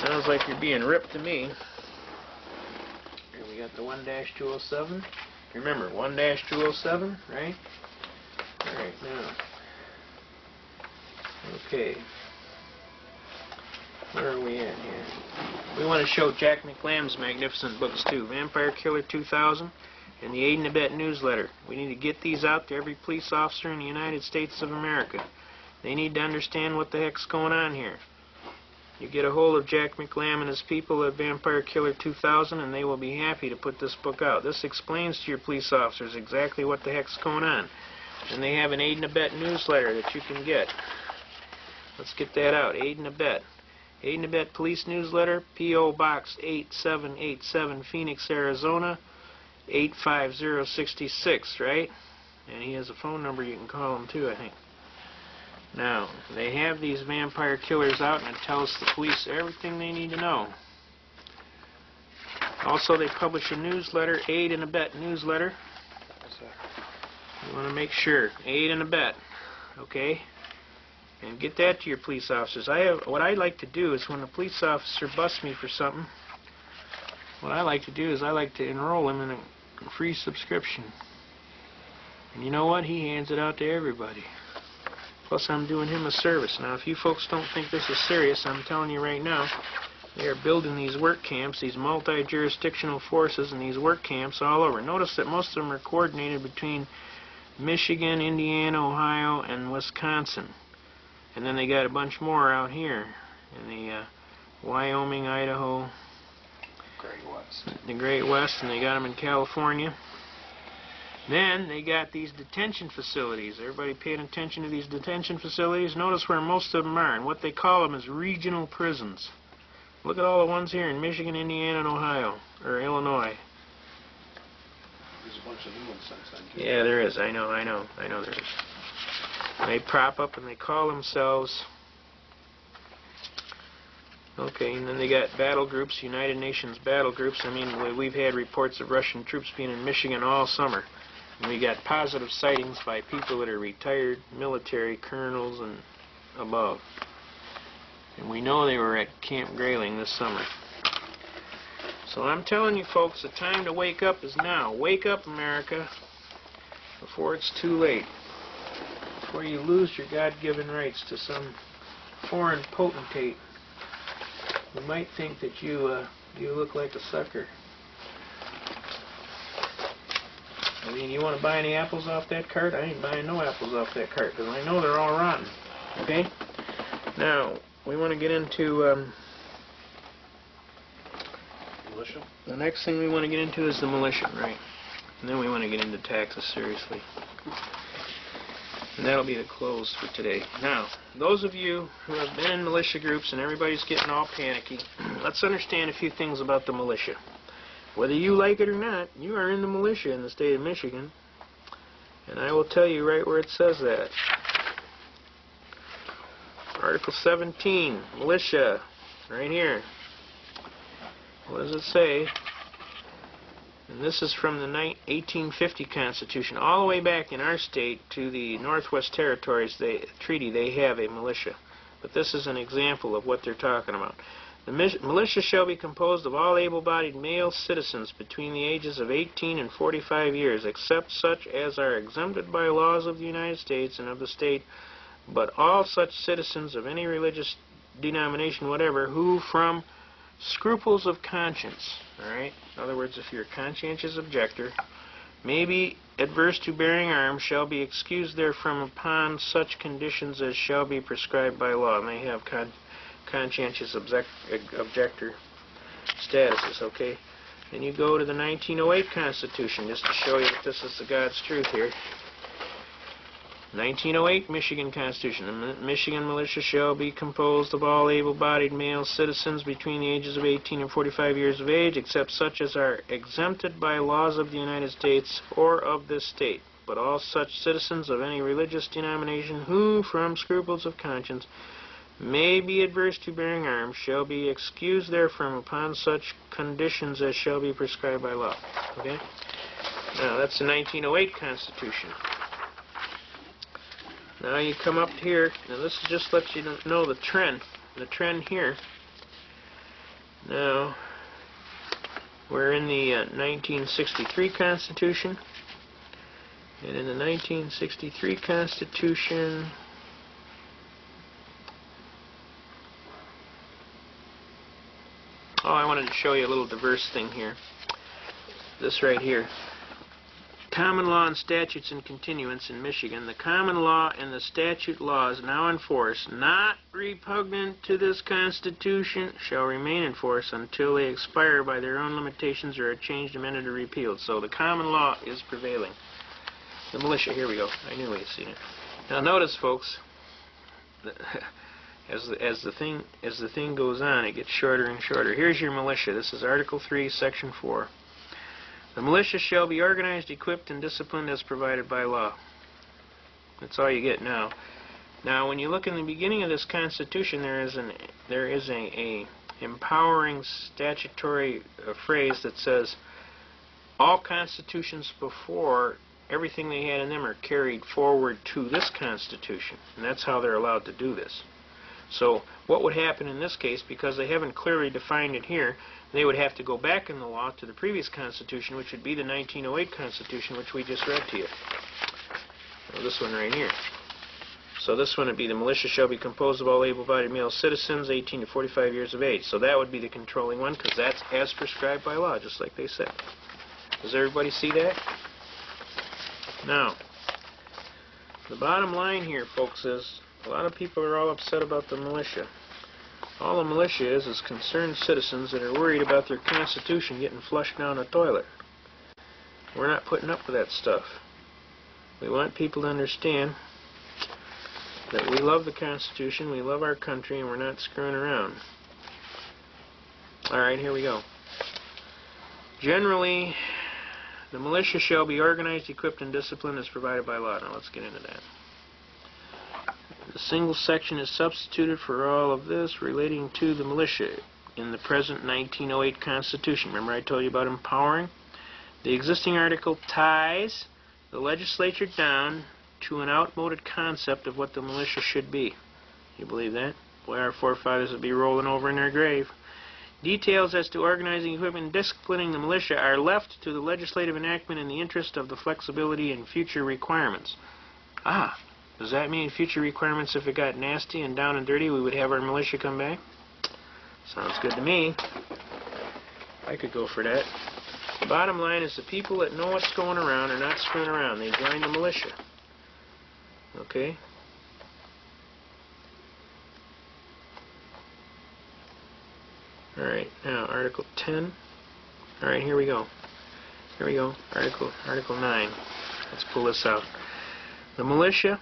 Sounds like you're being ripped to me. Here we got the 1-207. Remember, 1-207, right? Alright, now. Okay. Where are we at here? We want to show Jack McLam's magnificent books too. Vampire Killer 2000 and the Aid and Abet newsletter. We need to get these out to every police officer in the United States of America. They need to understand what the heck's going on here. You get a hold of Jack McLam and his people at Vampire Killer 2000 and they will be happy to put this book out. This explains to your police officers exactly what the heck's going on. And they have an Aid and Abet newsletter that you can get. Let's get that out. Aid and Abet. Aid and Abet Police Newsletter, P.O. Box 8787, Phoenix, Arizona, 85066, right? And he has a phone number you can call him too, I think. Now, they have these vampire killers out, and it tells the police everything they need to know. Also, they publish a newsletter, Aid and Abet newsletter. You want to make sure, Aid and Abet, okay? And get that to your police officers. What I like to do is when a police officer busts me for something, what I like to do is I like to enroll him in a free subscription. And you know what? He hands it out to everybody. Plus, I'm doing him a service. Now, if you folks don't think this is serious, I'm telling you right now, they are building these work camps, these multi-jurisdictional forces, and these work camps all over. Notice that most of them are coordinated between Michigan, Indiana, Ohio, and Wisconsin. And then they got a bunch more out here in the Wyoming, Idaho, the Great West, and they got them in California. Then they got these detention facilities. Everybody paying attention to these detention facilities? Notice where most of them are, and what they call them is regional prisons. Look at all the ones here in Michigan, Indiana, and Ohio, or Illinois. There's a bunch of new ones since then, too. Yeah, there is. I know there is. They prop up and they call themselves, okay, and then they got battle groups, United Nations battle groups. I mean, we've had reports of Russian troops being in Michigan all summer. And we got positive sightings by people that are retired military colonels and above. And we know they were at Camp Grayling this summer. So I'm telling you folks, the time to wake up is now. Wake up, America, before it's too late. Before you lose your God-given rights to some foreign potentate who might think that you look like a sucker. I mean, you want to buy any apples off that cart? I ain't buying no apples off that cart because I know they're all rotten. Okay? Now, we want to get into Militia? the next thing we want to get into is the militia, right? And then we want to get into taxes seriously. And that'll be the close for today. Now, those of you who have been in militia groups and everybody's getting all panicky, let's understand a few things about the militia. Whether you like it or not, you are in the militia in the state of Michigan. And I will tell you right where it says that. Article 17, militia, right here. What does it say? And this is from the 1850 Constitution. All the way back in our state to the Northwest Territories treaty, they have a militia. but this is an example of what they're talking about. The militia shall be composed of all able-bodied male citizens between the ages of 18 and 45 years, except such as are exempted by laws of the United States and of the state, but all such citizens of any religious denomination whatever who from scruples of conscience, all right, in other words, if you're a conscientious objector, may be adverse to bearing arms, shall be excused therefrom upon such conditions as shall be prescribed by law. May have conscientious objector statuses, okay? And you go to the 1908 Constitution, just to show you that this is the God's truth here. 1908 Michigan Constitution. The Michigan militia shall be composed of all able-bodied male citizens between the ages of 18 and 45 years of age, except such as are exempted by laws of the United States or of this state, but all such citizens of any religious denomination who, from scruples of conscience, may be adverse to bearing arms, shall be excused therefrom upon such conditions as shall be prescribed by law. Okay? Now, that's the 1908 Constitution. Now you come up here. Now this just lets you know the trend here. Now, we're in the 1963 Constitution. And in the 1963 Constitution, I wanted to show you a little diverse thing here. This right here. Common law and statutes and continuance in Michigan. The common law and the statute laws now in force, not repugnant to this Constitution, shall remain in force until they expire by their own limitations or are changed, amended, or repealed. So the common law is prevailing. The militia, here we go. I knew we had seen it. Now notice, folks, as the thing goes on, it gets shorter and shorter. Here's your militia. This is Article 3, Section 4. The militia shall be organized, equipped, and disciplined as provided by law. That's all you get now. Now, when you look in the beginning of this Constitution, there is a empowering statutory phrase that says, all constitutions before, everything they had in them are carried forward to this Constitution. And that's how they're allowed to do this. So what would happen in this case, because they haven't clearly defined it here, they would have to go back in the law to the previous Constitution, which would be the 1908 Constitution, which we just read to you. Well, this one right here. So this one would be the militia shall be composed of all able-bodied male citizens 18 to 45 years of age. So that would be the controlling one, because that's as prescribed by law, just like they said. Does everybody see that? Now, the bottom line here, folks, is a lot of people are all upset about the militia. All the militia is concerned citizens that are worried about their Constitution getting flushed down the toilet. We're not putting up with that stuff. We want people to understand that we love the Constitution, we love our country, and we're not screwing around. Alright, here we go. Generally, the militia shall be organized, equipped, and disciplined as provided by law. Now let's get into that. A single section is substituted for all of this relating to the militia in the present 1908 Constitution. Remember I told you about empowering? The existing article ties the legislature down to an outmoded concept of what the militia should be. You believe that? Boy, our forefathers would be rolling over in their grave. Details as to organizing, equipping, and disciplining the militia are left to the legislative enactment in the interest of the flexibility in future requirements. Ah, does that mean future requirements, if it got nasty and down and dirty, we would have our militia come back? Sounds good to me. I could go for that. The bottom line is the people that know what's going around are not screwing around. They join the militia. Okay? Alright, now Article 10. Alright, here we go. Here we go. Article 9. Let's pull this out. The militia,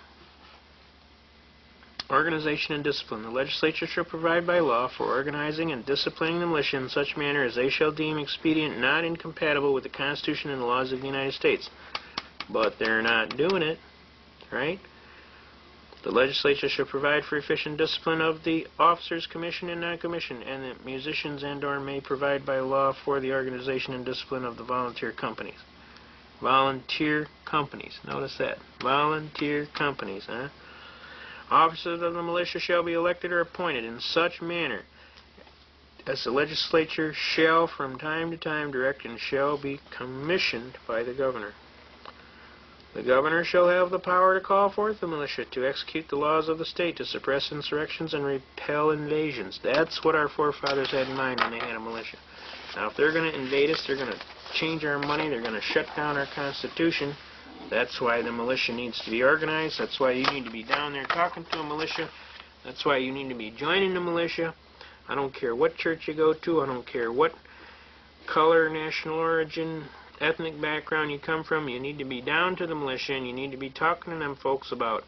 organization and discipline. The legislature shall provide by law for organizing and disciplining the militia in such manner as they shall deem expedient, not incompatible with the Constitution and the laws of the United States. But they're not doing it, right? The legislature shall provide for efficient discipline of the officers commissioned and non-commissioned, and the musicians and/or may provide by law for the organization and discipline of the volunteer companies. Volunteer companies. Notice that. Volunteer companies, huh? Officers of the militia shall be elected or appointed in such manner as the legislature shall from time to time direct, and shall be commissioned by the governor. The governor shall have the power to call forth the militia to execute the laws of the state, to suppress insurrections and repel invasions. That's what our forefathers had in mind when they had a militia. Now, if they're going to invade us, they're going to change our money, they're going to shut down our Constitution. That's why the militia needs to be organized. That's why you need to be down there talking to a militia. That's why you need to be joining the militia. I don't care what church you go to. I don't care what color, national origin, ethnic background you come from. You need to be down to the militia, and you need to be talking to them folks about,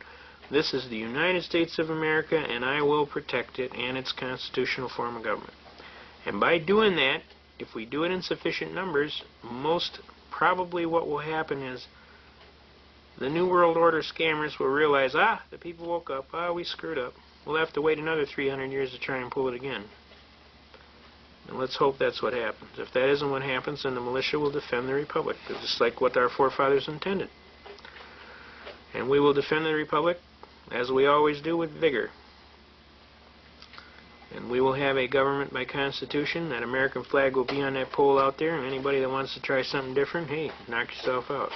this is the United States of America, and I will protect it and its constitutional form of government. And by doing that, if we do it in sufficient numbers, most probably what will happen is the New World Order scammers will realize, the people woke up, we screwed up. We'll have to wait another 300 years to try and pull it again. And let's hope that's what happens. If that isn't what happens, then the militia will defend the Republic, just like what our forefathers intended. And we will defend the Republic, as we always do, with vigor. And we will have a government by Constitution. That American flag will be on that pole out there, and anybody that wants to try something different, hey, knock yourself out.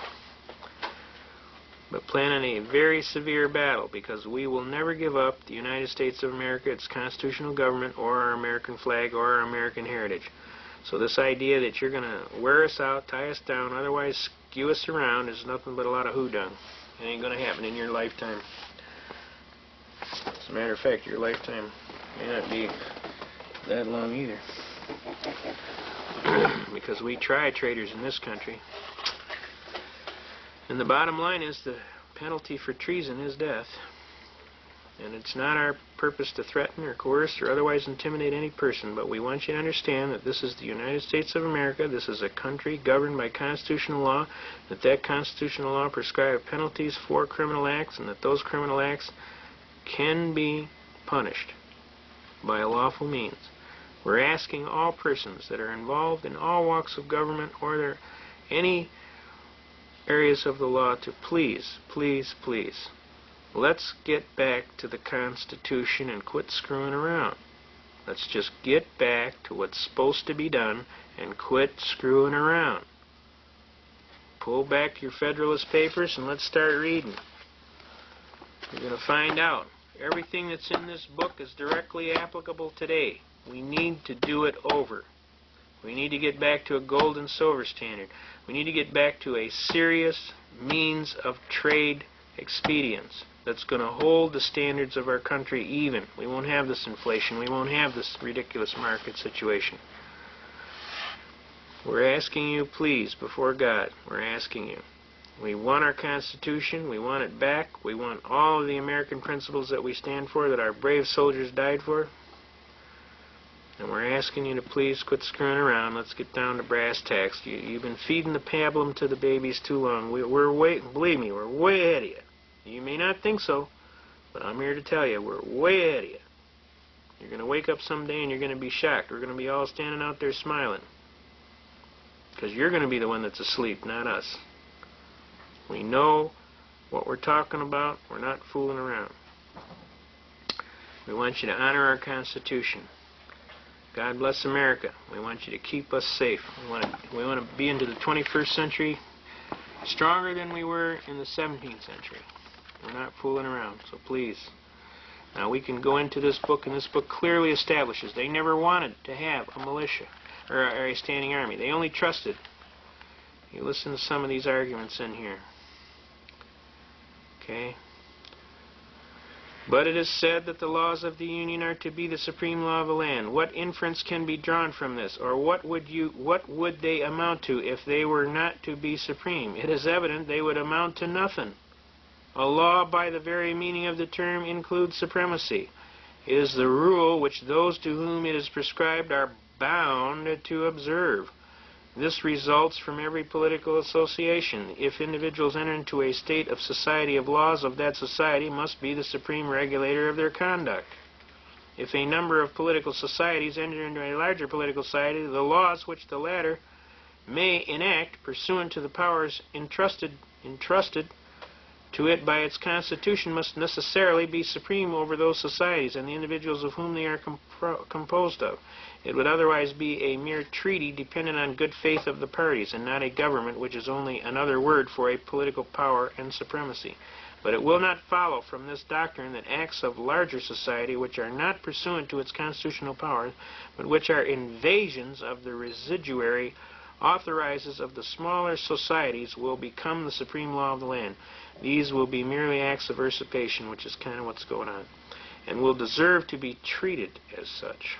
But plan on a very severe battle, because we will never give up the United States of America, its constitutional government, or our American flag, or our American heritage. So this idea that you're going to wear us out, tie us down, otherwise skew us around is nothing but a lot of hoodoo. It ain't going to happen in your lifetime. As a matter of fact, your lifetime may not be that long either. Because we try traitors in this country. And the bottom line is the penalty for treason is death. And it's not our purpose to threaten or coerce or otherwise intimidate any person, but we want you to understand that this is the United States of America. This is a country governed by constitutional law, that constitutional law prescribes penalties for criminal acts, and that those criminal acts can be punished by lawful means. We're asking all persons that are involved in all walks of government or any areas of the law to please, please, please, let's get back to the Constitution and quit screwing around. Let's just get back to what's supposed to be done and quit screwing around. Pull back your Federalist Papers and let's start reading. You're going to find out everything that's in this book is directly applicable today. We need to do it over. We need to get back to a gold and silver standard. We need to get back to a serious means of trade expedience that's going to hold the standards of our country even. We won't have this inflation. We won't have this ridiculous market situation. We're asking you, please, before God, we're asking you. We want our Constitution. We want it back. We want all of the American principles that we stand for, that our brave soldiers died for. And we're asking you to please quit screwing around. Let's get down to brass tacks. You've been feeding the pablum to the babies too long. Believe me, we're way ahead of you. You may not think so, but I'm here to tell you, we're way ahead of you. You're going to wake up someday and you're going to be shocked. We're going to be all standing out there smiling. Because you're going to be the one that's asleep, not us. We know what we're talking about. We're not fooling around. We want you to honor our Constitution. God bless America. We want you to keep us safe. We want to be into the 21st century stronger than we were in the 17th century. We're not fooling around, so please. Now we can go into this book, and this book clearly establishes they never wanted to have a militia or a standing army. They only trusted. You listen to some of these arguments in here. Okay? But it is said that the laws of the Union are to be the supreme law of the land. What inference can be drawn from this? Or what would they amount to if they were not to be supreme? It is evident they would amount to nothing. A law, by the very meaning of the term, includes supremacy. It is the rule which those to whom it is prescribed are bound to observe. This results from every political association. If individuals enter into a state of society of laws of that society must be the supreme regulator of their conduct. If a number of political societies enter into a larger political society, the laws which the latter may enact pursuant to the powers entrusted to it by its constitution must necessarily be supreme over those societies and the individuals of whom they are composed of. It would otherwise be a mere treaty dependent on good faith of the parties, and not a government, which is only another word for a political power and supremacy. But it will not follow from this doctrine that acts of larger society, which are not pursuant to its constitutional powers, but which are invasions of the residuary authorizes of the smaller societies, will become the supreme law of the land. These will be merely acts of usurpation, which is kind of what's going on, and will deserve to be treated as such.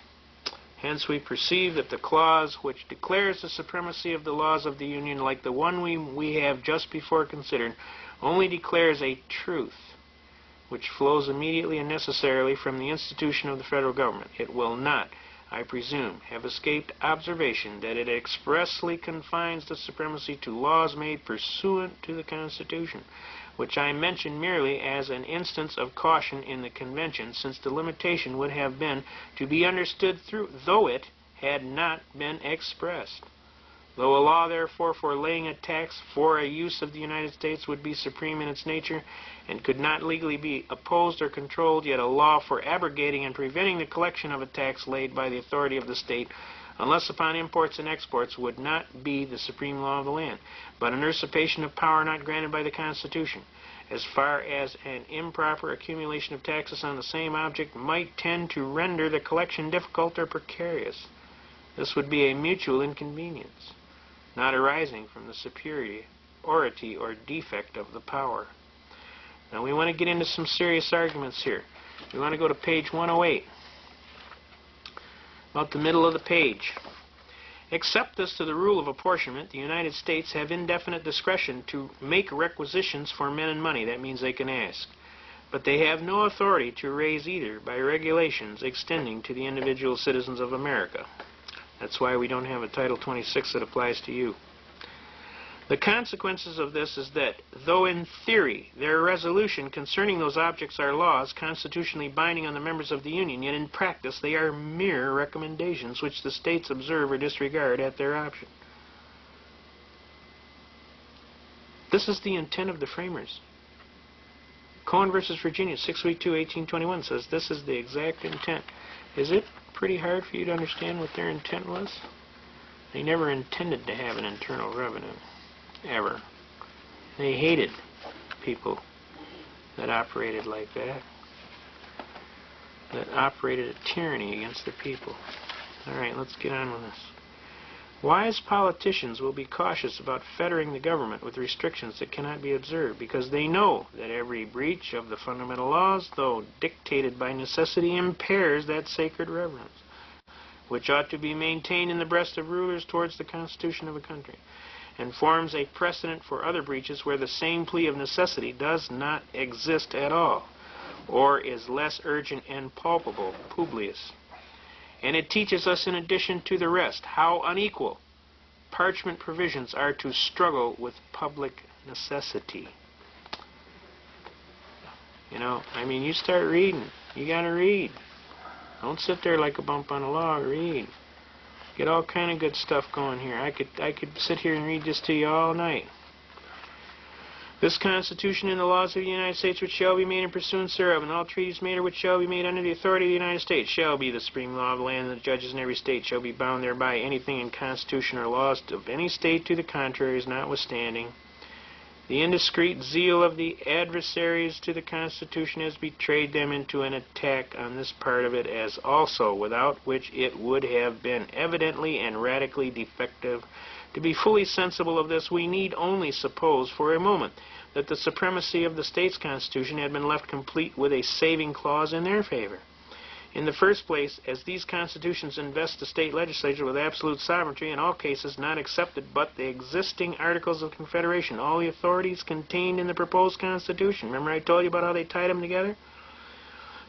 Hence we perceive that the clause which declares the supremacy of the laws of the Union, like the one we have just before considered, only declares a truth which flows immediately and necessarily from the institution of the federal government. It will not, I presume, have escaped observation that it expressly confines the supremacy to laws made pursuant to the Constitution, which I mention merely as an instance of caution in the convention, since the limitation would have been to be understood through, though it had not been expressed. Though a law, therefore, for laying a tax for a use of the United States would be supreme in its nature, and could not legally be opposed or controlled, yet a law for abrogating and preventing the collection of a tax laid by the authority of the state, unless upon imports and exports, would not be the supreme law of the land, but an usurpation of power not granted by the Constitution, as far as an improper accumulation of taxes on the same object might tend to render the collection difficult or precarious. This would be a mutual inconvenience, not arising from the superiority or defect of the power. Now we want to get into some serious arguments here. We want to go to page 108, about the middle of the page. Except as to the rule of apportionment, the United States have indefinite discretion to make requisitions for men and money. That means they can ask. But they have no authority to raise either by regulations extending to the individual citizens of America. That's why we don't have a Title 26 that applies to you. The consequences of this is that, though in theory their resolution concerning those objects are laws constitutionally binding on the members of the Union, yet in practice they are mere recommendations which the states observe or disregard at their option. This is the intent of the framers. Cohen versus Virginia, 632-1821 says this is the exact intent. Is it pretty hard for you to understand what their intent was? They never intended to have an internal revenue, ever. They hated people that operated like that operated a tyranny against the people. All right, let's get on with this. Wise politicians will be cautious about fettering the government with restrictions that cannot be observed, because they know that every breach of the fundamental laws, though dictated by necessity, impairs that sacred reverence, which ought to be maintained in the breast of rulers towards the Constitution of a country, and forms a precedent for other breaches where the same plea of necessity does not exist at all, or is less urgent and palpable. Publius. And it teaches us, in addition to the rest, how unequal parchment provisions are to struggle with public necessity. You know, I mean, you start reading. You got to read. Don't sit there like a bump on a log. Read. Get all kind of good stuff going here. I could sit here and read this to you all night. This Constitution and the laws of the United States which shall be made in pursuance thereof, and all treaties made or which shall be made under the authority of the United States, shall be the supreme law of the land, and the judges in every state shall be bound thereby. Anything in Constitution or laws of any state to the contrary is notwithstanding. The indiscreet zeal of the adversaries to the Constitution has betrayed them into an attack on this part of it, as also without which it would have been evidently and radically defective. To be fully sensible of this, we need only suppose for a moment that the supremacy of the state's constitution had been left complete with a saving clause in their favor. In the first place, as these constitutions invest the state legislature with absolute sovereignty in all cases not excepted but the existing Articles of Confederation, all the authorities contained in the proposed constitution. Remember I told you about how they tied them together?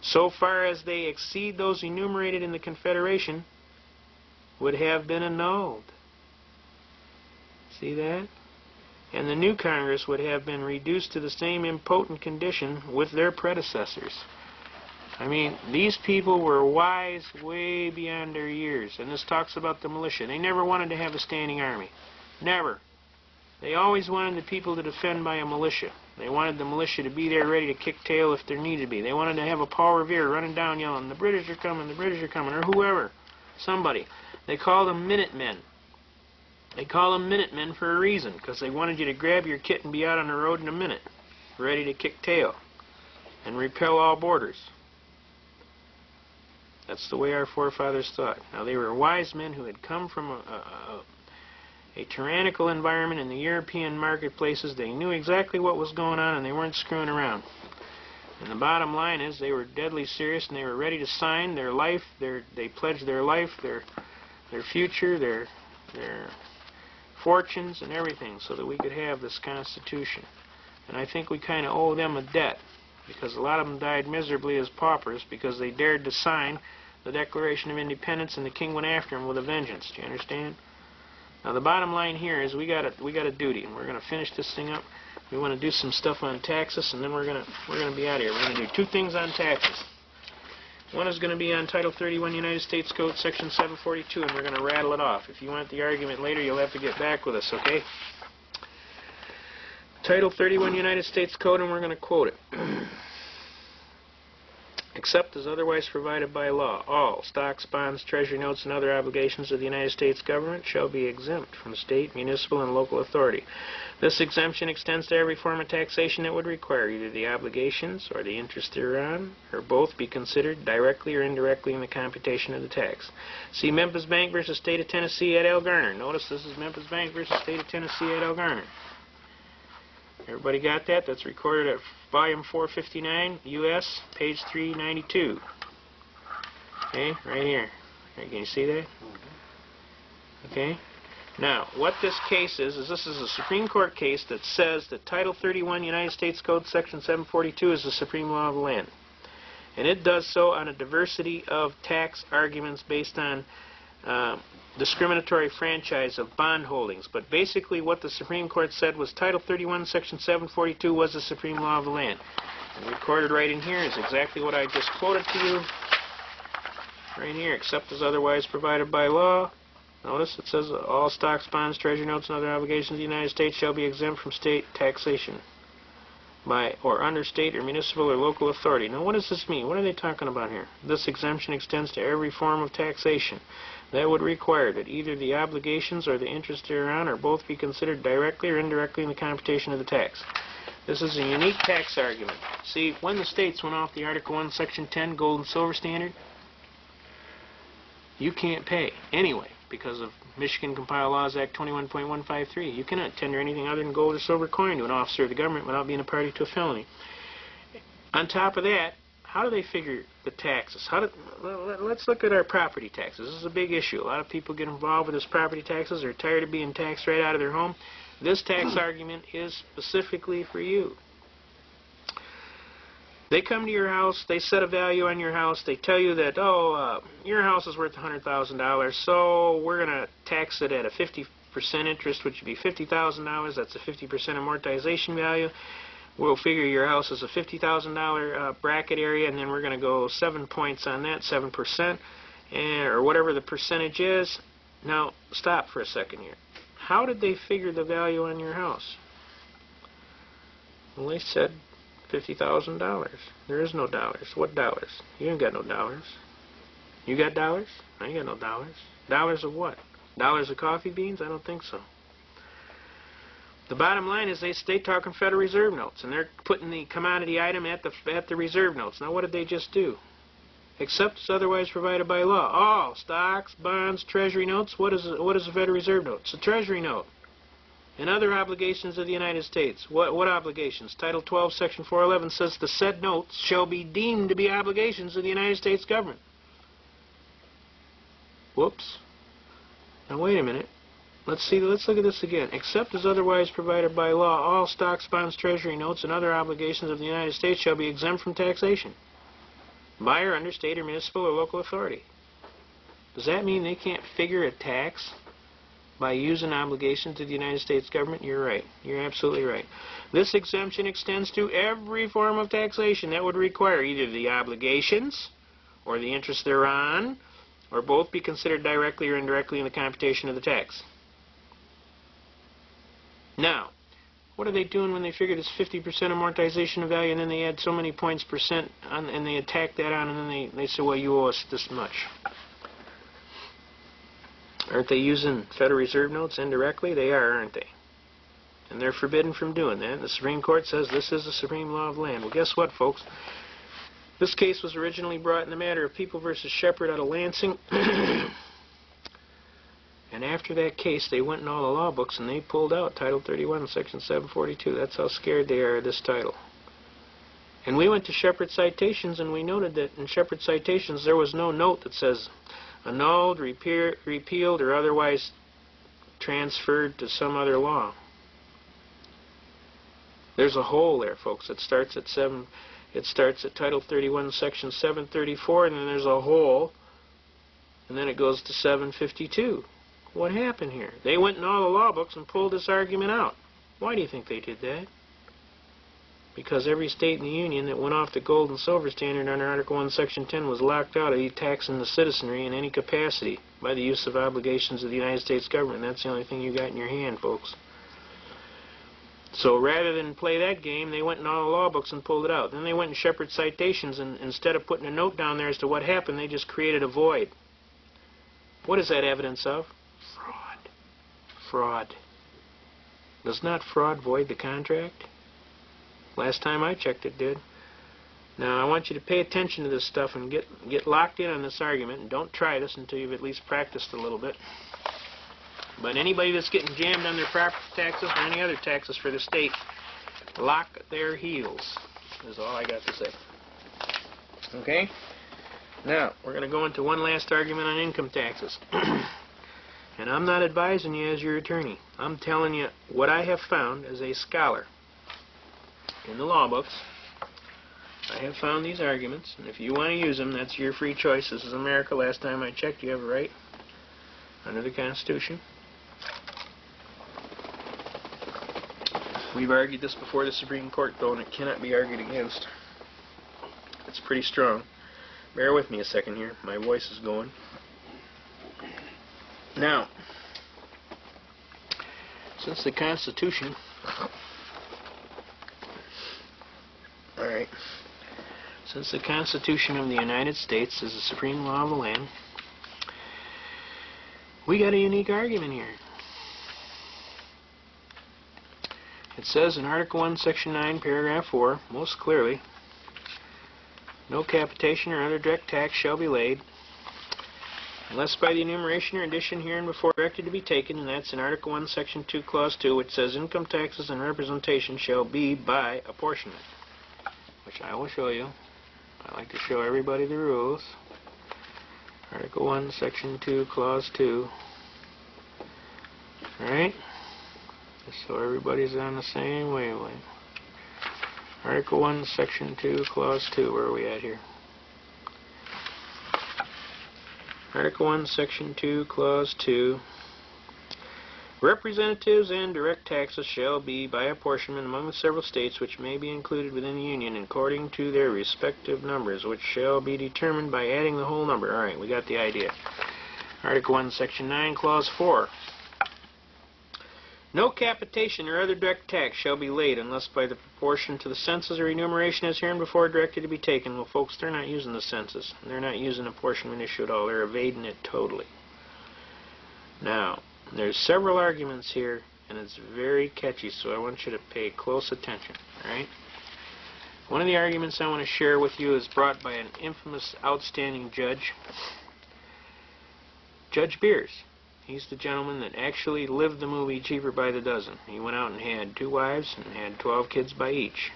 So far as they exceed those enumerated in the Confederation, would have been annulled. See that? And the new Congress would have been reduced to the same impotent condition with their predecessors. I mean, these people were wise way beyond their years. And this talks about the militia. They never wanted to have a standing army. Never. They always wanted the people to defend by a militia. They wanted the militia to be there ready to kick tail if there needed to be. They wanted to have a Paul Revere running down yelling, "The British are coming, the British are coming," or whoever, somebody. They called them Minutemen. They call them Minutemen for a reason, because they wanted you to grab your kit and be out on the road in a minute, ready to kick tail and repel all borders. That's the way our forefathers thought. Now, they were wise men who had come from a tyrannical environment in the European marketplaces. They knew exactly what was going on, and they weren't screwing around. And the bottom line is they were deadly serious, and they were ready to sign their life. They pledged their life, their future, their fortunes, and everything, so that we could have this Constitution. And I think we kind of owe them a debt, because a lot of them died miserably as paupers because they dared to sign the Declaration of Independence, and the king went after them with a vengeance. Do you understand? Now, the bottom line here is we got a duty, and we're going to finish this thing up. We want to do some stuff on taxes, and then we're going to be out of here. We're going to do two things on taxes. One is going to be on Title 31 United States Code, Section 742, and we're going to rattle it off. If you want the argument later, you'll have to get back with us, okay? Title 31 United States Code, and we're going to quote it. Except as otherwise provided by law, all stocks, bonds, treasury notes, and other obligations of the United States government shall be exempt from state, municipal, and local authority. This exemption extends to every form of taxation that would require either the obligations or the interest thereon, or both be considered directly or indirectly in the computation of the tax. See Memphis Bank versus State of Tennessee et al. Garner. Notice this is Memphis Bank versus State of Tennessee et al. Garner. Everybody got that? That's recorded at volume 459, U.S., page 392. Okay, right here. Okay, can you see that? Okay. Now, what this case is this is a Supreme Court case that says that Title 31 United States Code, Section 742 is the supreme law of the land. And it does so on a diversity of tax arguments based on discriminatory franchise of bond holdings. But basically what the Supreme Court said was Title 31, Section 742 was the supreme law of the land. And recorded right in here is exactly what I just quoted to you. Right here, except as otherwise provided by law. Notice it says all stocks, bonds, treasury notes, and other obligations of the United States shall be exempt from state taxation by or under state or municipal or local authority. Now, what does this mean? What are they talking about here? This exemption extends to every form of taxation that would require that either the obligations or the interest thereon or both be considered directly or indirectly in the computation of the tax. This is a unique tax argument. See, when the states went off the Article 1, Section 10 gold and silver standard, you can't pay anyway because of Michigan Compiled Laws Act 21.153. You cannot tender anything other than gold or silver coin to an officer of the government without being a party to a felony. On top of that, how do they figure the taxes? Let's look at our property taxes. This is a big issue. A lot of people get involved with this property taxes. They're tired of being taxed right out of their home. This tax argument is specifically for you. They come to your house, they set a value on your house, they tell you that, your house is worth $100,000, so we're going to tax it at a 50% interest, which would be $50,000. That's a 50% amortization value. We'll figure your house is a $50,000 bracket area, and then we're going to go 7 points on that, 7%, or whatever the percentage is. Now, stop for a second here. How did they figure the value on your house? Well, they said $50,000. There is no dollars. What dollars? You ain't got no dollars. You got dollars? I ain't got no dollars. Dollars of what? Dollars of coffee beans? I don't think so. The bottom line is they talking Federal Reserve notes, and they're putting the commodity item at the reserve notes. Now, what did they just do? Except as otherwise provided by law. All stocks, bonds, treasury notes. What is a Federal Reserve note? It's a treasury note. And other obligations of the United States. What obligations? Title 12, Section 411 says the said notes shall be deemed to be obligations of the United States government. Whoops. Now wait a minute. Let's look at this again. Except as otherwise provided by law, all stocks, bonds, treasury notes, and other obligations of the United States shall be exempt from taxation by or under state or municipal or local authority. Does that mean they can't figure a tax by using obligations to the United States government? You're right. You're absolutely right. This exemption extends to every form of taxation that would require either the obligations or the interest thereon, or both be considered directly or indirectly in the computation of the tax. Now, What are they doing when they figured it's 50% amortization of value, and then they add so many points percent on, and they attack that on, and then they say, well, you owe us this much. Aren't they using Federal Reserve notes indirectly? They are, aren't they? And they're forbidden from doing that. The Supreme Court says this is the supreme law of the land. Well, guess what, folks? This case was originally brought in the matter of People v. Shepard out of Lansing. And after that case, they went in all the law books and they pulled out Title 31, Section 742. That's how scared they are of this title. And we went to Shepard Citations, and we noted that in Shepard Citations there was no note that says annulled, repealed, or otherwise transferred to some other law. There's a hole there, folks. It starts at Title 31, Section 734, and then there's a hole, and then it goes to 752. What happened here? They went in all the law books and pulled this argument out. Why do you think they did that? Because every state in the Union that went off the gold and silver standard under Article 1, Section 10 was locked out of taxing the citizenry in any capacity by the use of obligations of the United States government. That's the only thing you got in your hand, folks. So rather than play that game, they went in all the law books and pulled it out. Then they went in Shepard Citations, and instead of putting a note down there as to what happened, they just created a void. What is that evidence of? Fraud. Fraud. Does not fraud void the contract? Last time I checked, it did. Now, I want you to pay attention to this stuff and get locked in on this argument, and don't try this until you've at least practiced a little bit. But anybody that's getting jammed on their property taxes or any other taxes for the state, lock their heels, is all I got to say. Okay? Now, we're going to go into one last argument on income taxes. And I'm not advising you as your attorney. I'm telling you what I have found as a scholar in the law books. I have found these arguments, and if you want to use them, that's your free choice. This is America. Last time I checked, you have a right under the Constitution. We've argued this before the Supreme Court, though, and it cannot be argued against. It's pretty strong. Bear with me a second here. My voice is going. Now, since the Constitution... Alright. Since the Constitution of the United States is the supreme law of the land, we got a unique argument here. It says in Article 1, Section 9, Paragraph 4, most clearly, no capitation or other direct tax shall be laid unless by the enumeration or addition hereinbefore directed to be taken, and that's in Article 1, Section 2, Clause 2, which says income taxes and representation shall be by apportionment, which I will show you. I like to show everybody the rules. Article 1, Section 2, Clause 2. Alright? Just so everybody's on the same wavelength. Article 1, Section 2, Clause 2. Where are we at here? Article 1, Section 2, Clause 2. Representatives and direct taxes shall be by apportionment among the several states which may be included within the Union according to their respective numbers, which shall be determined by adding the whole number. Alright, we got the idea. Article 1, Section 9, Clause 4. No capitation or other direct tax shall be laid unless by the proportion to the census or enumeration as hereinbefore directed to be taken. Well, folks, they're not using the census. They're not using apportionment issue at all. They're evading it totally. Now, there's several arguments here, and it's very catchy, so I want you to pay close attention. Alright? One of the arguments I want to share with you is brought by an infamous, outstanding judge, Judge Beers. He's the gentleman that actually lived the movie Cheaper by the Dozen. He went out and had 2 wives and had 12 kids by each.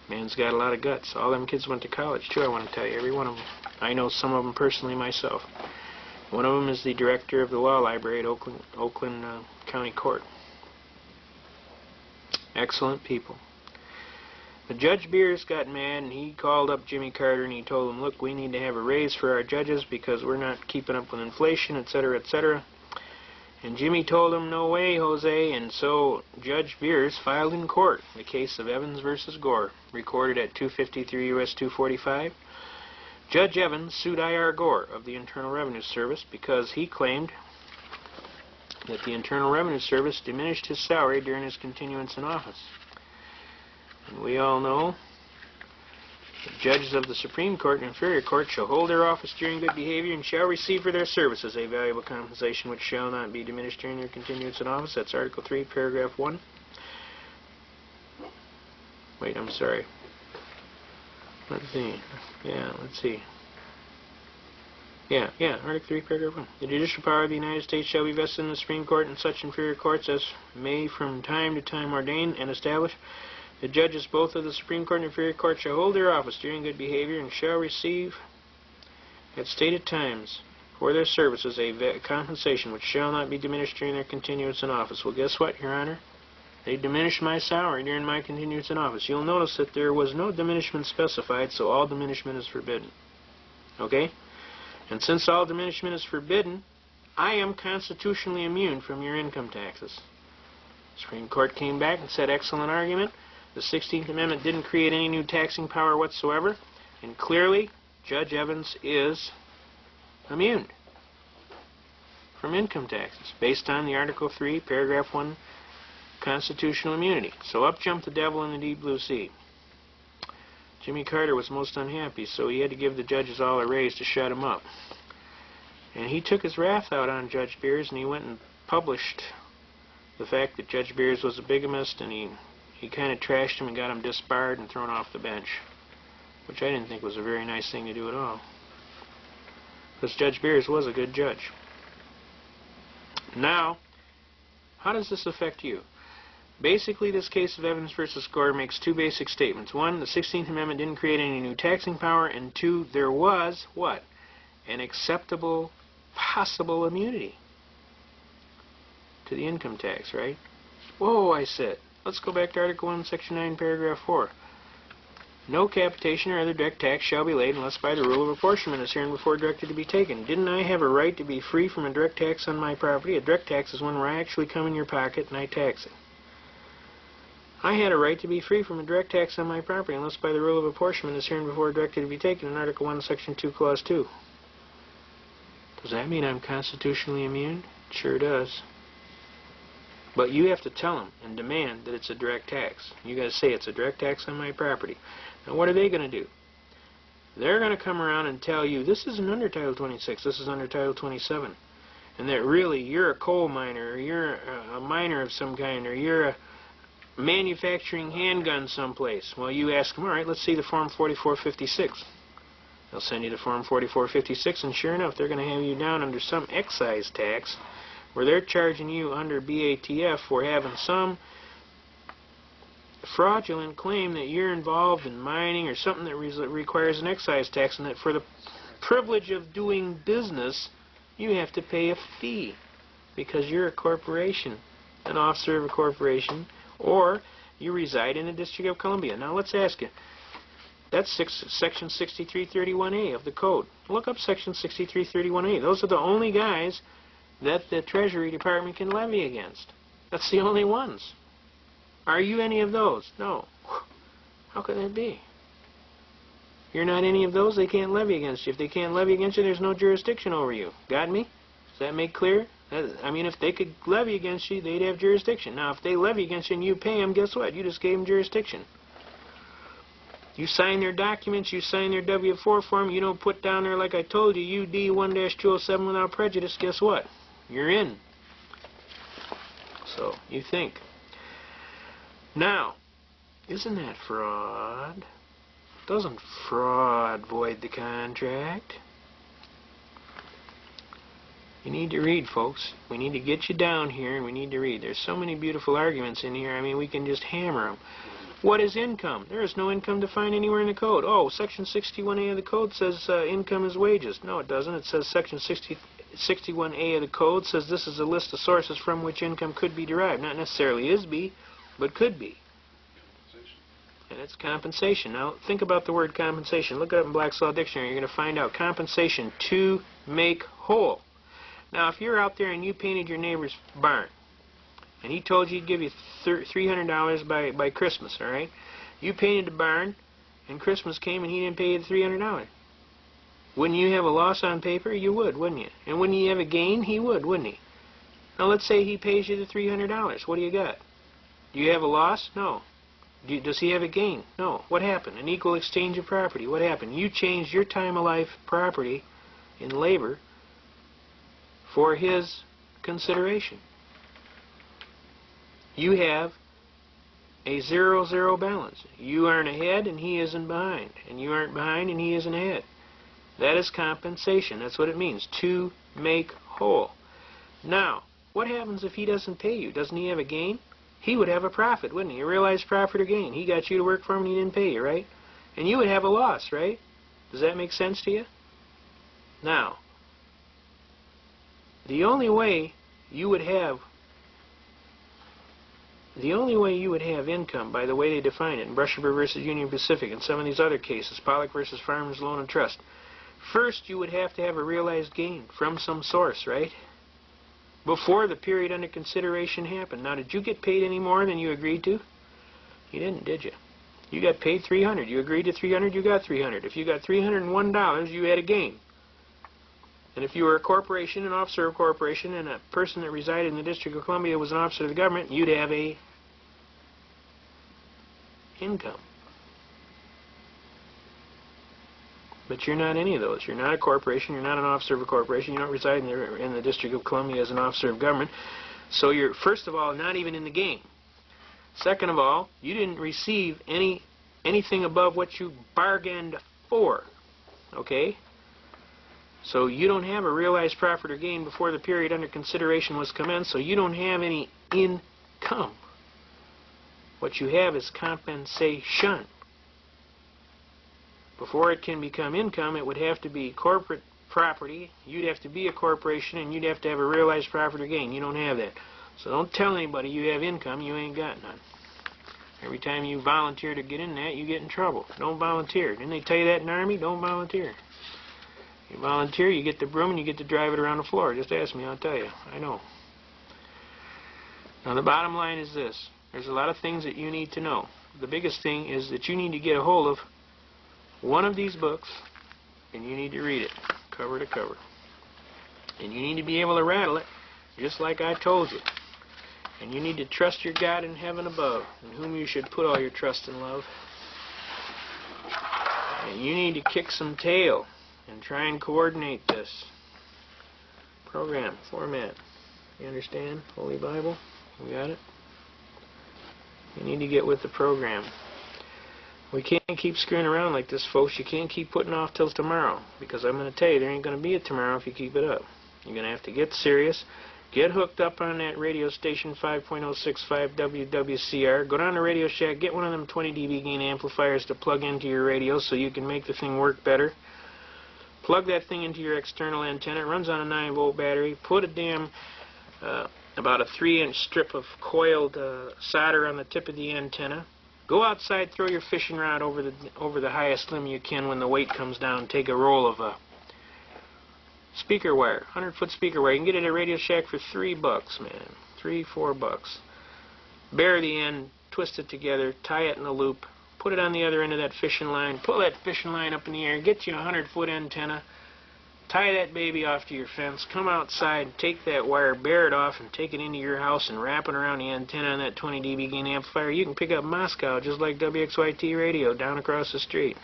Man's got a lot of guts. All them kids went to college, too, I want to tell you. Every one of them. I know some of them personally myself. One of them is the director of the law library at Oakland County Court. Excellent people. But Judge Beers got mad, and he called up Jimmy Carter, and he told him, look, we need to have a raise for our judges because we're not keeping up with inflation, etc., etc. And Jimmy told him, no way, Jose. And so Judge Beers filed in court the case of Evans versus Gore, recorded at 253 U.S. 245. Judge Evans sued I.R. Gore of the Internal Revenue Service because he claimed that the Internal Revenue Service diminished his salary during his continuance in office. And we all know that judges of the Supreme Court and inferior court shall hold their office during good behavior and shall receive for their services a valuable compensation which shall not be diminished during their continuance in office. That's Article 3, Paragraph 1. Wait, I'm sorry. Let's see. Article 3, Paragraph 1. The judicial power of the United States shall be vested in the Supreme Court and such inferior courts as may from time to time ordain and establish. The judges both of the Supreme Court and inferior court shall hold their office during good behavior and shall receive at stated times for their services a compensation which shall not be diminished during their continuance in office. Well, guess what, Your Honor? They diminished my salary during my continuance in office. You'll notice that there was no diminishment specified, so all diminishment is forbidden. Okay? And since all diminishment is forbidden, I am constitutionally immune from your income taxes. The Supreme Court came back and said, excellent argument. The 16th Amendment didn't create any new taxing power whatsoever, and clearly, Judge Evans is immune from income taxes based on the Article 3, Paragraph 1 constitutional immunity. So up jumped the devil in the deep blue sea. Jimmy Carter was most unhappy, so he had to give the judges all a raise to shut him up. And he took his wrath out on Judge Beers, and he went and published the fact that Judge Beers was a bigamist, and he kind of trashed him and got him disbarred and thrown off the bench, which I didn't think was a very nice thing to do at all, because Judge Beers was a good judge. Now, how does this affect you? Basically, this case of Evans v. Gore makes two basic statements. One, the 16th Amendment didn't create any new taxing power, and two, there was, what? An acceptable, possible immunity to the income tax, right? Whoa, I said. Let's go back to Article 1, Section 9, Paragraph 4. No capitation or other direct tax shall be laid unless by the rule of apportionment is hereinbefore directed to be taken. Didn't I have a right to be free from a direct tax on my property? A direct tax is one where I actually come in your pocket and I tax it. I had a right to be free from a direct tax on my property unless by the rule of apportionment is hereinbefore directed to be taken in Article 1, Section 2, Clause 2. Does that mean I'm constitutionally immune? It sure does. But you have to tell them and demand that it's a direct tax. You got to say it's a direct tax on my property. Now what are they going to do? They're going to come around and tell you this isn't under Title 26, this is under Title 27. And that really you're a coal miner, or you're a miner of some kind, or you're a manufacturing handgun someplace. Well, you ask them, all right, let's see the Form 4456. They'll send you the Form 4456, and sure enough, they're going to have you down under some excise tax where they're charging you under BATF for having some fraudulent claim that you're involved in mining or something that requires an excise tax, and that for the privilege of doing business, you have to pay a fee because you're a corporation, an officer of a corporation, or you reside in the District of Columbia. Now let's ask you, that's Section 6331A of the Code. Look up Section 6331A. Those are the only guys that the Treasury Department can levy against. That's the only ones. Are you any of those? No. How could that be? You're not any of those, they can't levy against you. If they can't levy against you, there's no jurisdiction over you. Got me? Does that make clear? I mean, if they could levy against you, they'd have jurisdiction. Now, if they levy against you and you pay them, guess what? You just gave them jurisdiction. You sign their documents, you sign their W-4 form, you don't put down there, like I told you, UD 1-207 without prejudice, guess what? You're in. So, you think. Now, isn't that fraud? Doesn't fraud void the contract? You need to read, folks. We need to get you down here, and we need to read. There's so many beautiful arguments in here, I mean, we can just hammer them. What is income? There is no income defined anywhere in the Code. Oh, Section 61A of the Code says income is wages. No, it doesn't. It says Section 61A of the Code says this is a list of sources from which income could be derived. Not necessarily is be, but could be. And it's compensation. Now, think about the word compensation. Look it up in Black's Law Dictionary. You're going to find out compensation, to make whole. Now, if you're out there and you painted your neighbor's barn, and he told you he'd give you $300 by Christmas, all right? You painted the barn, and Christmas came, and he didn't pay you the $300. Wouldn't you have a loss on paper? You would, wouldn't you? And wouldn't you have a gain? He would, wouldn't he? Now let's say he pays you the $300. What do you got? Do you have a loss? No. Does he have a gain? No. What happened? An equal exchange of property. What happened? You changed your time of life property in labor for his consideration. You have a 0-0 balance. You aren't ahead and he isn't behind. And you aren't behind and he isn't ahead. That is compensation. That's what it means. To make whole. Now, what happens if he doesn't pay you? Doesn't he have a gain? He would have a profit, wouldn't he? A realized profit or gain. He got you to work for him and he didn't pay you, right? And you would have a loss, right? Does that make sense to you? Now, the only way you would have income, by the way they define it in Brusheber versus Union Pacific and some of these other cases, Pollock versus Farmers Loan and Trust, first you would have to have a realized gain from some source, right? Before the period under consideration happened. Now, did you get paid any more than you agreed to? You didn't, did you? You got paid $300. You agreed to $300, you got $300. If you got $301, you had a gain. And if you were a corporation, an officer of a corporation, and a person that resided in the District of Columbia was an officer of the government, you'd have a income. But you're not any of those. You're not a corporation. You're not an officer of a corporation. You don't reside in the District of Columbia as an officer of government. So you're, first of all, not even in the game. Second of all, you didn't receive anything above what you bargained for. Okay? So you don't have a realized profit or gain before the period under consideration was commenced, so you don't have any income. What you have is compensation. Before it can become income, it would have to be corporate property. You'd have to be a corporation, and you'd have to have a realized profit or gain. You don't have that. So don't tell anybody you have income. You ain't got none. Every time you volunteer to get in that, you get in trouble. Don't volunteer. Didn't they tell you that in the Army? Don't volunteer. You volunteer, you get the broom, and you get to drive it around the floor. Just ask me, I'll tell you. I know. Now, the bottom line is this. There's a lot of things that you need to know. The biggest thing is that you need to get a hold of one of these books, and you need to read it, cover to cover. And you need to be able to rattle it, just like I told you. And you need to trust your God in heaven above, in whom you should put all your trust and love. And you need to kick some tail and try and coordinate this program, format. You understand? Holy Bible? We got it? You need to get with the program. We can't keep screwing around like this, folks. You can't keep putting off till tomorrow, because I'm going to tell you, there ain't going to be a tomorrow if you keep it up. You're going to have to get serious. Get hooked up on that radio station 5.065 WWCR. Go down to Radio Shack. Get one of them 20 dB gain amplifiers to plug into your radio so you can make the thing work better. Plug that thing into your external antenna. It runs on a 9-volt battery. Put a damn about a 3-inch strip of coiled solder on the tip of the antenna. Go outside, throw your fishing rod over the highest limb you can when the weight comes down. Take a roll of speaker wire, 100-foot speaker wire. You can get it at Radio Shack for $3, man. $3-4. Bare the end, twist it together, tie it in a loop, put it on the other end of that fishing line, pull that fishing line up in the air, get you a 100-foot antenna, tie that baby off to your fence, come outside, take that wire, bear it off, and take it into your house and wrap it around the antenna on that 20 dB gain amplifier. You can pick up Moscow just like WXYT radio down across the street.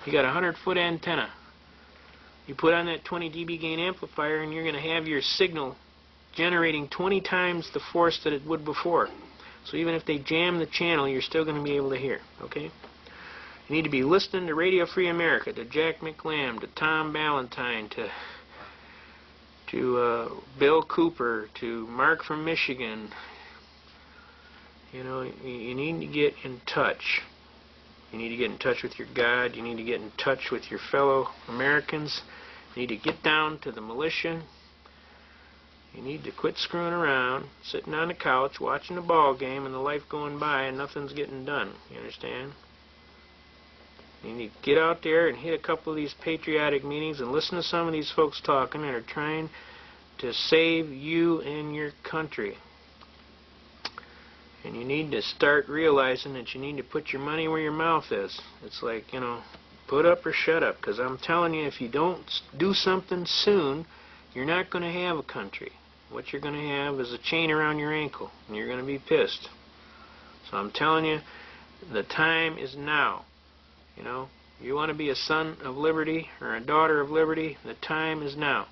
You got a 100-foot antenna. You put on that 20 dB gain amplifier, and you're going to have your signal generating 20 times the force that it would before. So even if they jam the channel, you're still going to be able to hear, okay? You need to be listening to Radio Free America, to Jack McLam, to Tom Ballantyne, to Bill Cooper, to Mark from Michigan. You know, you need to get in touch. You need to get in touch with your God. You need to get in touch with your fellow Americans. You need to get down to the militia. You need to quit screwing around, sitting on the couch, watching the ball game and the life going by and nothing's getting done. You understand? You need to get out there and hit a couple of these patriotic meetings and listen to some of these folks talking that are trying to save you and your country. And you need to start realizing that you need to put your money where your mouth is. It's like, you know, put up or shut up. Because I'm telling you, if you don't do something soon, you're not going to have a country. what you're going to have is a chain around your ankle, and you're going to be pissed. So I'm telling you, the time is now. You know, you want to be a son of liberty or a daughter of liberty, the time is now.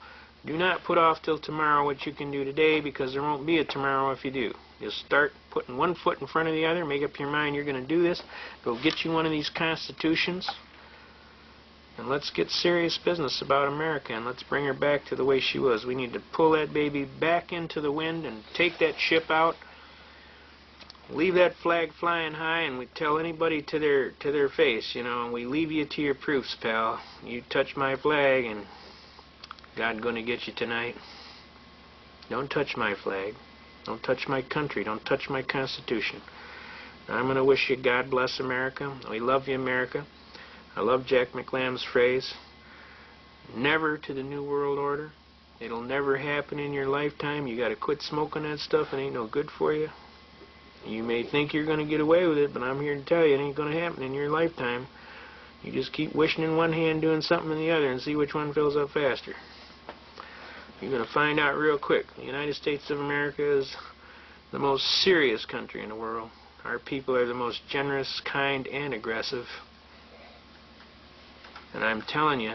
Do not put off till tomorrow what you can do today, because there won't be a tomorrow if you do. Just start putting one foot in front of the other, make up your mind you're going to do this, go get you one of these constitutions, and let's get serious business about America, and let's bring her back to the way she was. We need to pull that baby back into the wind and take that ship out, leave that flag flying high, and we tell anybody to their face, you know, and we leave you to your proofs, pal. You touch my flag and God's going to get you tonight. Don't touch my flag. Don't touch my country. Don't touch my Constitution. I'm going to wish you God bless America. We love you, America. I love Jack McLam's phrase, never to the New World Order. It'll never happen in your lifetime. You got to quit smoking that stuff. It ain't no good for you. You may think you're going to get away with it, but I'm here to tell you it ain't going to happen in your lifetime. You just keep wishing in one hand, doing something in the other, and see which one fills up faster. You're going to find out real quick. The United States of America is the most serious country in the world. Our people are the most generous, kind, and aggressive. And I'm telling you,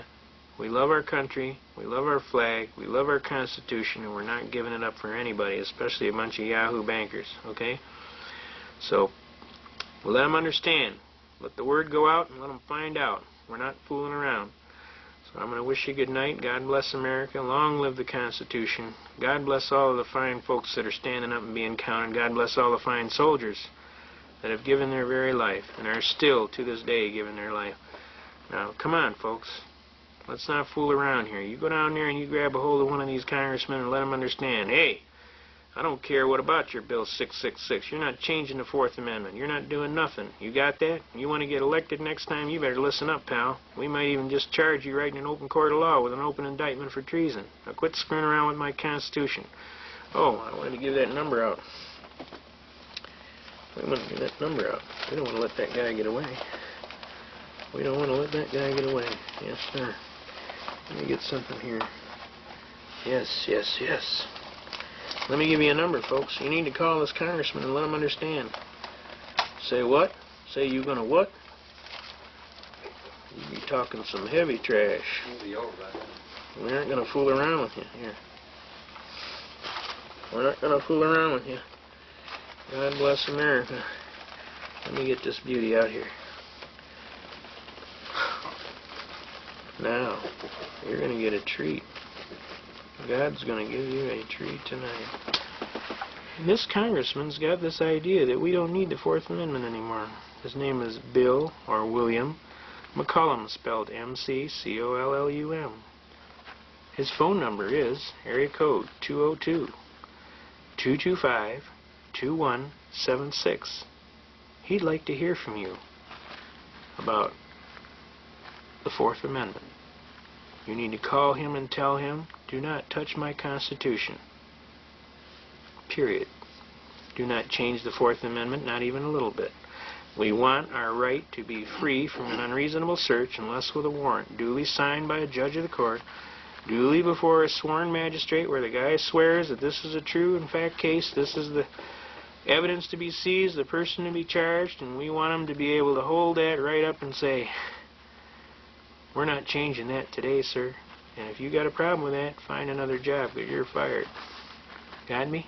we love our country, we love our flag, we love our Constitution, and we're not giving it up for anybody, especially a bunch of Yahoo bankers, okay? So, we'll let them understand. Let the word go out and let them find out. We're not fooling around. So I'm going to wish you good night. God bless America. Long live the Constitution. God bless all of the fine folks that are standing up and being counted. God bless all the fine soldiers that have given their very life and are still, to this day, giving their life. Now, come on, folks. Let's not fool around here. You go down there and you grab a hold of one of these congressmen and let them understand, hey, I don't care what about your Bill 666. You're not changing the Fourth Amendment. You're not doing nothing. You got that? You want to get elected next time, you better listen up, pal. We might even just charge you right in an open court of law with an open indictment for treason. Now quit screwing around with my Constitution. Oh, I wanted to give that number out. We want to give that number out. We don't want to let that guy get away. We don't want to let that guy get away. Yes, sir. Let me get something here. Yes, yes, yes. Let me give you a number, folks. You need to call this congressman and let him understand. Say what? Say you gonna what? You be talking some heavy trash. We aren't gonna fool around with you. Here. We're not gonna fool around with you. God bless America. Let me get this beauty out here. Now, you're gonna get a treat. God's going to give you a treat tonight. And this congressman's got this idea that we don't need the Fourth Amendment anymore. His name is Bill, or William, McCollum, spelled M-C-C-O-L-L-U-M. His phone number is area code 202-225-2176. He'd like to hear from you about the Fourth Amendment. You need to call him and tell him, do not touch my Constitution. Period. Do not change the Fourth Amendment, not even a little bit. We want our right to be free from an unreasonable search unless with a warrant, duly signed by a judge of the court, duly before a sworn magistrate where the guy swears that this is a true, in fact, case, this is the evidence to be seized, the person to be charged, and we want them to be able to hold that right up and say, we're not changing that today, sir. And if you got a problem with that, find another job, because you're fired. Got me?